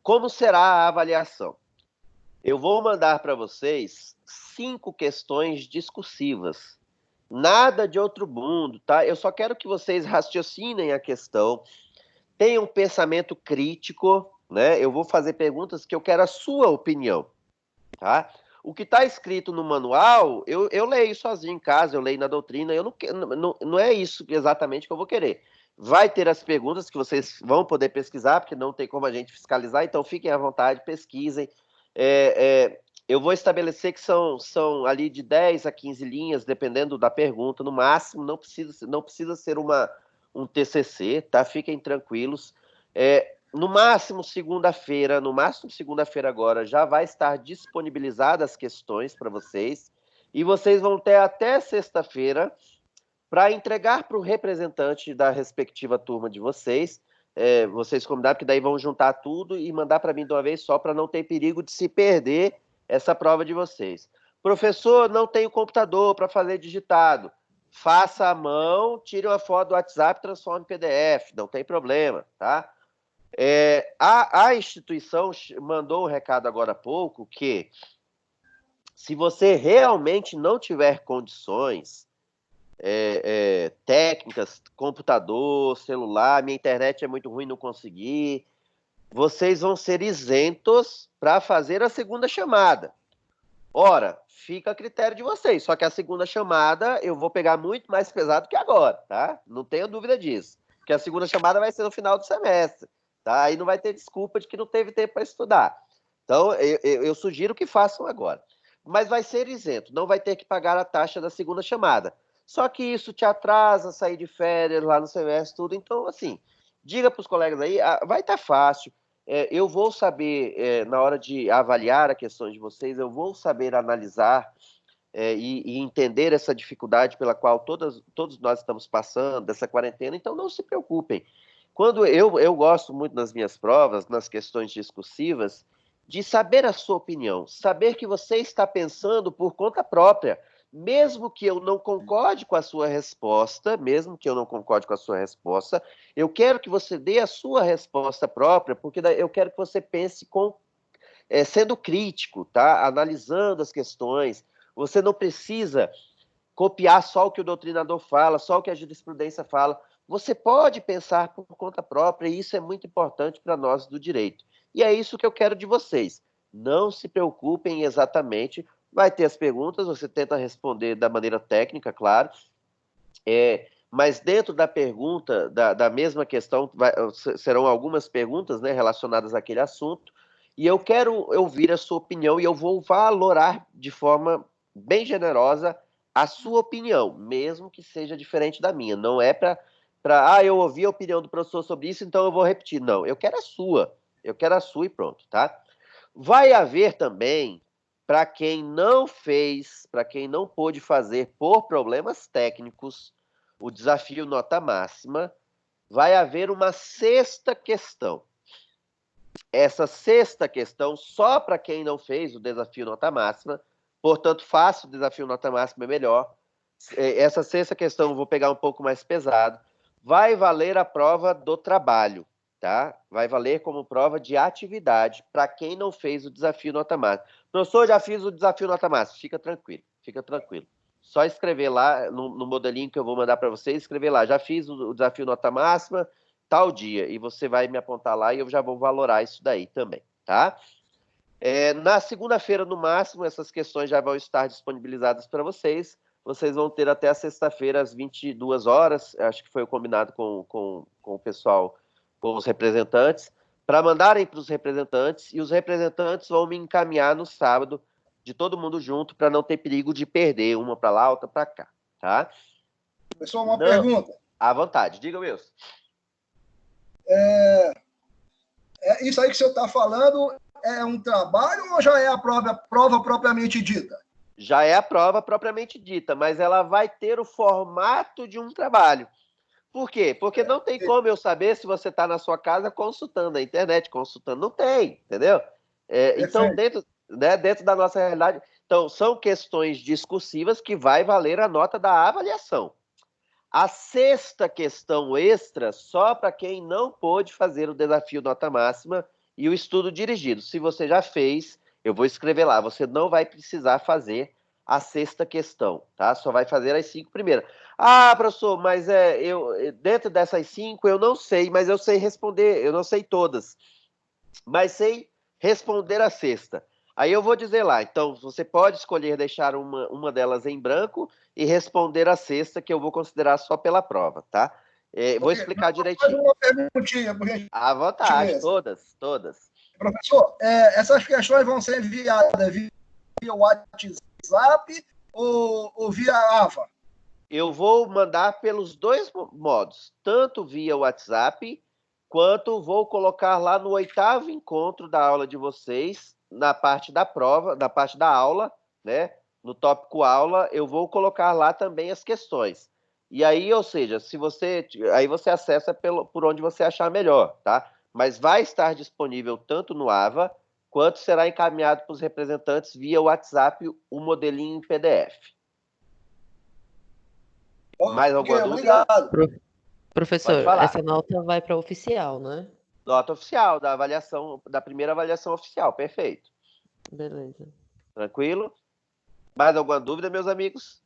Como será a avaliação? Eu vou mandar para vocês 5 questões discursivas. Nada de outro mundo, tá? Eu só quero que vocês raciocinem a questão, tenham um pensamento crítico, né? Eu vou fazer perguntas que eu quero a sua opinião, tá? O que está escrito no manual, eu leio sozinho em casa, eu leio na doutrina, não é isso exatamente que eu vou querer. Vai ter as perguntas que vocês vão poder pesquisar, porque não tem como a gente fiscalizar, então fiquem à vontade, pesquisem. Eu vou estabelecer que são ali de 10 a 15 linhas, dependendo da pergunta, no máximo, não precisa ser um TCC, tá? Fiquem tranquilos. No máximo segunda-feira agora, já vai estar disponibilizadas as questões para vocês, e vocês vão ter até sexta-feira para entregar para o representante da respectiva turma de vocês, vocês combinaram, que daí vão juntar tudo e mandar para mim de uma vez só, para não ter perigo de se perder essa prova de vocês. Professor, não tenho computador para fazer digitado. Faça à mão, tire uma foto do WhatsApp e transforme em PDF, não tem problema, tá? A instituição mandou um recado agora há pouco que, se você realmente não tiver condições técnicas, computador, celular, minha internet é muito ruim, não consegui, vocês vão ser isentos para fazer a segunda chamada. Ora, fica a critério de vocês, só que a segunda chamada eu vou pegar muito mais pesado que agora, tá? Não tenho dúvida disso, porque a segunda chamada vai ser no final do semestre. tá? Aí não vai ter desculpa de que não teve tempo para estudar. Então, eu sugiro que façam agora. Mas vai ser isento, não vai ter que pagar a taxa da segunda chamada. Só que isso te atrasa, sair de férias lá no semestre, tudo. Então, assim, diga para os colegas aí, vai estar fácil. Eu vou saber, na hora de avaliar a questão de vocês, eu vou saber analisar e entender essa dificuldade pela qual todos nós estamos passando, dessa quarentena. Então, não se preocupem. Quando eu gosto muito nas minhas provas, nas questões discursivas, de saber a sua opinião, saber que você está pensando por conta própria, mesmo que eu não concorde com a sua resposta, eu quero que você dê a sua resposta própria, porque eu quero que você pense sendo crítico, tá? Analisando as questões. Você não precisa copiar só o que o doutrinador fala, só o que a jurisprudência fala. Você pode pensar por conta própria, e isso é muito importante para nós do direito. E é isso que eu quero de vocês. Não se preocupem exatamente. Vai ter as perguntas, você tenta responder da maneira técnica, claro. Mas dentro da pergunta, da mesma questão, serão algumas perguntas, né, relacionadas àquele assunto. E eu quero ouvir a sua opinião e eu vou valorar de forma bem generosa a sua opinião, mesmo que seja diferente da minha. Não é eu ouvi a opinião do professor sobre isso, então eu vou repetir. Não, eu quero a sua. Eu quero a sua e pronto, tá? Vai haver também, para quem não fez, para quem não pôde fazer por problemas técnicos, o desafio nota máxima, vai haver uma sexta questão. Essa sexta questão, só para quem não fez o desafio nota máxima, portanto, faça o desafio nota máxima, é melhor. Essa sexta questão eu vou pegar um pouco mais pesado. Vai valer a prova do trabalho, tá? Vai valer como prova de atividade para quem não fez o desafio nota máxima. Professor, já fiz o desafio nota máxima. Fica tranquilo, fica tranquilo. Só escrever lá no modelinho que eu vou mandar para vocês, escrever lá, já fiz o desafio nota máxima, tal dia, e você vai me apontar lá e eu já vou valorar isso daí também, tá? Na segunda-feira, no máximo, essas questões já vão estar disponibilizadas para vocês. Vocês vão ter até a sexta-feira, às 22 horas, acho que foi o combinado com o pessoal, com os representantes, para mandarem para os representantes, e os representantes vão me encaminhar no sábado, de todo mundo junto, para não ter perigo de perder uma para lá, outra para cá, tá? Pessoal, uma pergunta. À vontade, diga, Wilson. Isso aí que o senhor está falando é um trabalho ou já é a prova propriamente dita? Já é a prova propriamente dita, mas ela vai ter o formato de um trabalho. Por quê? Porque não tem como eu saber se você está na sua casa consultando a internet, consultando. Não tem, entendeu? Então, dentro da nossa realidade, então, são questões discursivas que vai valer a nota da avaliação. A sexta questão extra, só para quem não pôde fazer o desafio nota máxima e o estudo dirigido. Se você já fez, eu vou escrever lá, você não vai precisar fazer a sexta questão, tá? Só vai fazer as 5 primeiras. Ah, professor, mas dentro dessas 5 eu não sei, mas eu sei responder, eu não sei todas, mas sei responder a sexta. Aí eu vou dizer lá, então você pode escolher deixar uma delas em branco e responder a sexta, que eu vou considerar só pela prova, tá? Vou explicar direitinho. Uma perguntinha, por gentileza. À vontade, todas. Professor, essas questões vão ser enviadas via WhatsApp ou via AVA? Eu vou mandar pelos dois modos, tanto via WhatsApp, quanto vou colocar lá no 8º encontro da aula de vocês, na parte da prova, na parte da aula, né? No tópico aula, eu vou colocar lá também as questões. E aí, ou seja, aí você acessa por onde você achar melhor, tá? Mas vai estar disponível tanto no AVA, quanto será encaminhado para os representantes via WhatsApp o modelinho em PDF. Mais alguma dúvida? Obrigado. Professor, essa nota vai para oficial, né? Nota oficial, da primeira avaliação oficial, perfeito. Beleza. Tranquilo? Mais alguma dúvida, meus amigos?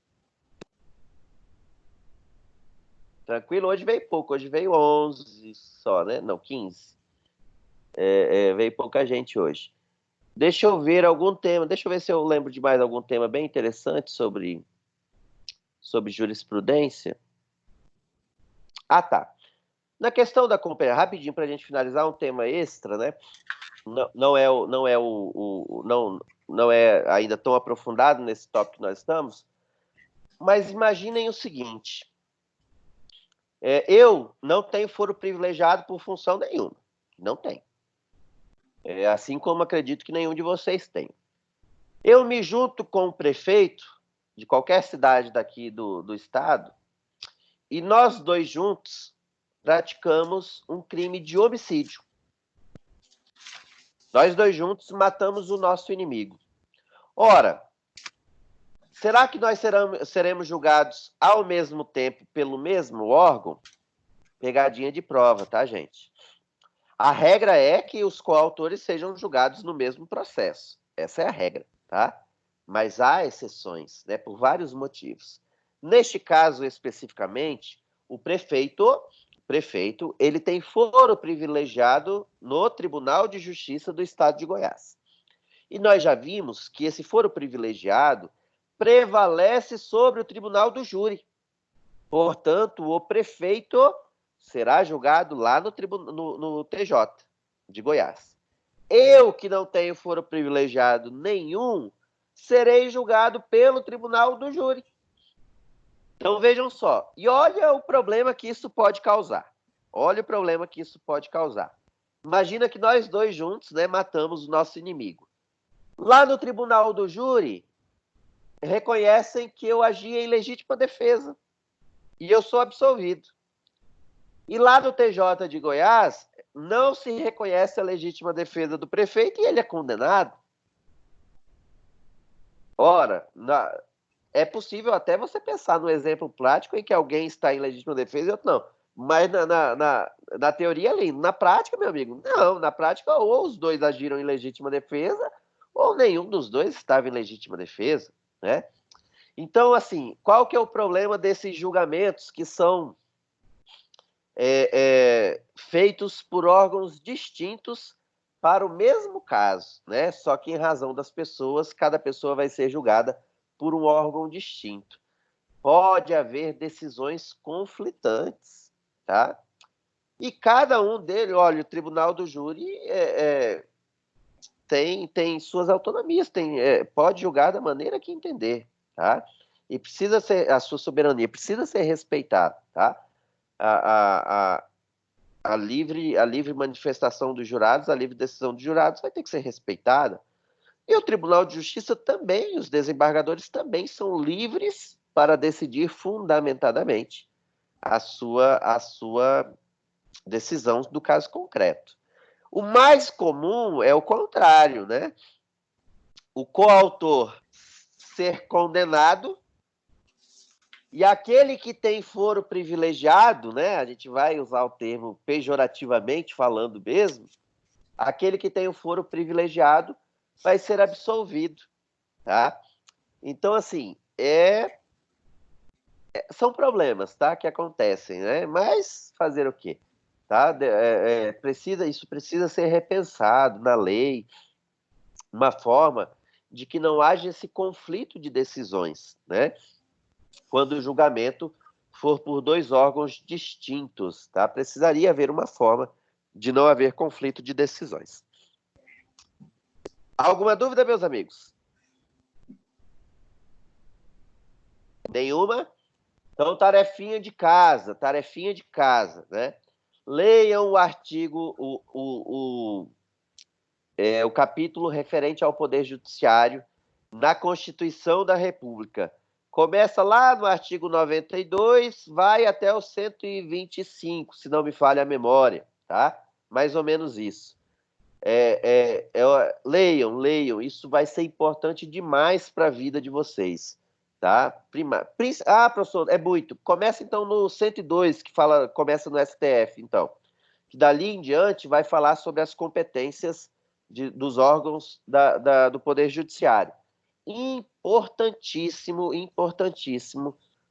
Tranquilo? Hoje veio pouco, hoje veio 11 só, né? Não, 15. Veio pouca gente hoje. Deixa eu ver algum tema, deixa eu ver se eu lembro de mais algum tema bem interessante sobre jurisprudência. Ah, tá. Na questão da competência, rapidinho para a gente finalizar, um tema extra, né? Não é ainda tão aprofundado nesse tópico que nós estamos, mas imaginem o seguinte: eu não tenho foro privilegiado por função nenhuma, não tenho. Assim como acredito que nenhum de vocês tem. Eu me junto com o prefeito de qualquer cidade daqui do estado e nós dois juntos praticamos um crime de homicídio. Nós dois juntos matamos o nosso inimigo. Ora, será que nós seremos julgados ao mesmo tempo pelo mesmo órgão? Pegadinha de prova, tá, gente? A regra é que os coautores sejam julgados no mesmo processo. Essa é a regra, tá? Mas há exceções, né, por vários motivos. Neste caso, especificamente, o prefeito, ele tem foro privilegiado no Tribunal de Justiça do Estado de Goiás. E nós já vimos que esse foro privilegiado prevalece sobre o Tribunal do Júri. Portanto, o prefeito será julgado lá no TJ de Goiás. Eu, que não tenho foro privilegiado nenhum, serei julgado pelo Tribunal do Júri. Então, vejam só. E olha o problema que isso pode causar. Olha o problema que isso pode causar. Imagina que nós dois juntos, né, matamos o nosso inimigo. Lá no Tribunal do Júri, reconhecem que eu agi em legítima defesa. E eu sou absolvido. E lá no TJ de Goiás, não se reconhece a legítima defesa do prefeito e ele é condenado. Ora, é possível até você pensar no exemplo prático em que alguém está em legítima defesa e outro não. Mas na teoria ali, na prática, meu amigo, não. Na prática, ou os dois agiram em legítima defesa, ou nenhum dos dois estava em legítima defesa, né? Então, assim, qual que é o problema desses julgamentos que são feitos por órgãos distintos para o mesmo caso, né? Só que em razão das pessoas, cada pessoa vai ser julgada por um órgão distinto. Pode haver decisões conflitantes, tá? E cada um deles, olha, o Tribunal do Júri tem suas autonomias, pode julgar da maneira que entender, tá? E precisa ser, a sua soberania precisa ser respeitada, tá? A livre manifestação dos jurados, a livre decisão dos jurados vai ter que ser respeitada. E o Tribunal de Justiça também, os desembargadores também são livres para decidir fundamentadamente a sua decisão do caso concreto. O mais comum é o contrário, né? O coautor ser condenado e aquele que tem foro privilegiado, né? A gente vai usar o termo pejorativamente falando mesmo, aquele que tem o foro privilegiado vai ser absolvido, tá? Então, assim, são problemas, tá? Que acontecem, né? Mas fazer o quê? Tá? Isso precisa ser repensado na lei, uma forma de que não haja esse conflito de decisões, né? Quando o julgamento for por dois órgãos distintos, tá? Precisaria haver uma forma de não haver conflito de decisões. Alguma dúvida, meus amigos? Nenhuma? Então, tarefinha de casa, né? Leiam o artigo, o capítulo referente ao Poder Judiciário na Constituição da República. Começa lá no artigo 92, vai até o 125, se não me falha a memória, tá? Mais ou menos isso. Leiam, isso vai ser importante demais para a vida de vocês, tá? Professor, é muito. Começa então no 102, começa no STF, então. Que dali em diante vai falar sobre as competências dos órgãos do Poder Judiciário. Importantíssimo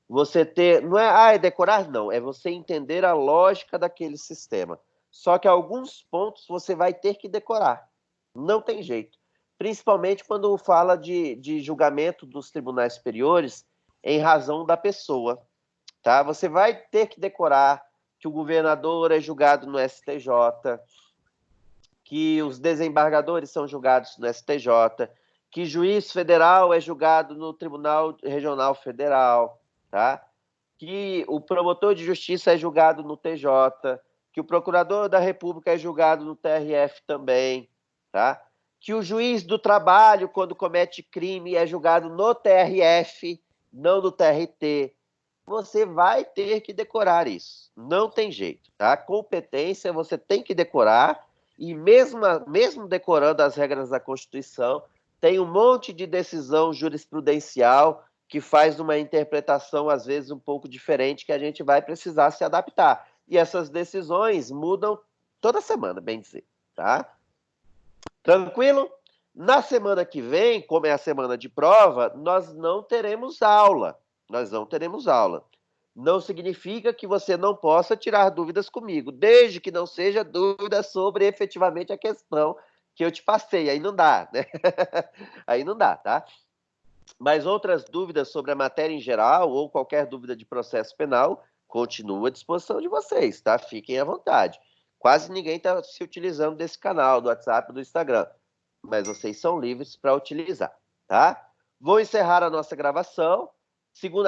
você ter, não é decorar, não, é você entender a lógica daquele sistema. Só que alguns pontos você vai ter que decorar, não tem jeito. Principalmente quando fala de julgamento dos tribunais superiores em razão da pessoa, tá? Você vai ter que decorar que o governador é julgado no STJ, que os desembargadores são julgados no STJ, que juiz federal é julgado no Tribunal Regional Federal, tá? Que o promotor de justiça é julgado no TJ, que o procurador da República é julgado no TRF também, tá? Que o juiz do trabalho, quando comete crime, é julgado no TRF, não no TRT. Você vai ter que decorar isso. Não tem jeito, tá? Competência você tem que decorar, e mesmo decorando as regras da Constituição, tem um monte de decisão jurisprudencial que faz uma interpretação, às vezes, um pouco diferente, que a gente vai precisar se adaptar. E essas decisões mudam toda semana, bem dizer, tá? Tranquilo? Na semana que vem, como é a semana de prova, nós não teremos aula. Nós não teremos aula. Não significa que você não possa tirar dúvidas comigo, desde que não seja dúvida sobre efetivamente a questão que eu te passei. Aí não dá, né? Aí não dá, tá? Mas outras dúvidas sobre a matéria em geral ou qualquer dúvida de processo penal, continua à disposição de vocês, tá? Fiquem à vontade. Quase ninguém está se utilizando desse canal, do WhatsApp, do Instagram, mas vocês são livres para utilizar, tá? Vou encerrar a nossa gravação.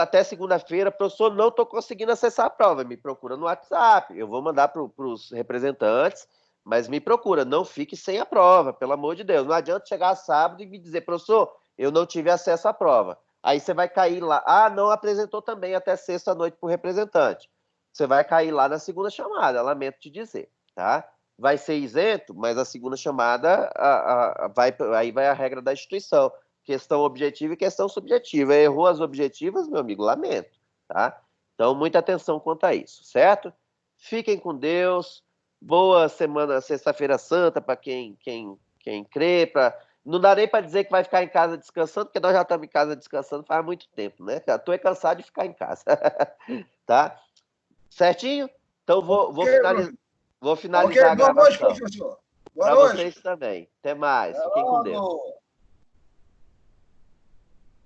Até segunda-feira, professor, não estou conseguindo acessar a prova. Me procura no WhatsApp. Eu vou mandar para os representantes, mas me procura. Não fique sem a prova, pelo amor de Deus. Não adianta chegar sábado e me dizer, professor, eu não tive acesso à prova. Aí você vai cair lá. Ah, não apresentou também até sexta-noite para o representante. Você vai cair lá na segunda chamada, lamento te dizer, tá? Vai ser isento, mas a segunda chamada, aí vai a regra da instituição. Questão objetiva e questão subjetiva. Errou as objetivas, meu amigo, lamento, tá? Então, muita atenção quanto a isso, certo? Fiquem com Deus. Boa semana, sexta-feira santa, para quem crê. Não dá nem para dizer que vai ficar em casa descansando, porque nós já estamos em casa descansando faz muito tempo, né? Já estou cansado de ficar em casa, tá? Certinho? Então, vou finalizar a gravação. Boa noite, professor. Boa Para noite. vocês também. Até mais. Fiquem com Deus.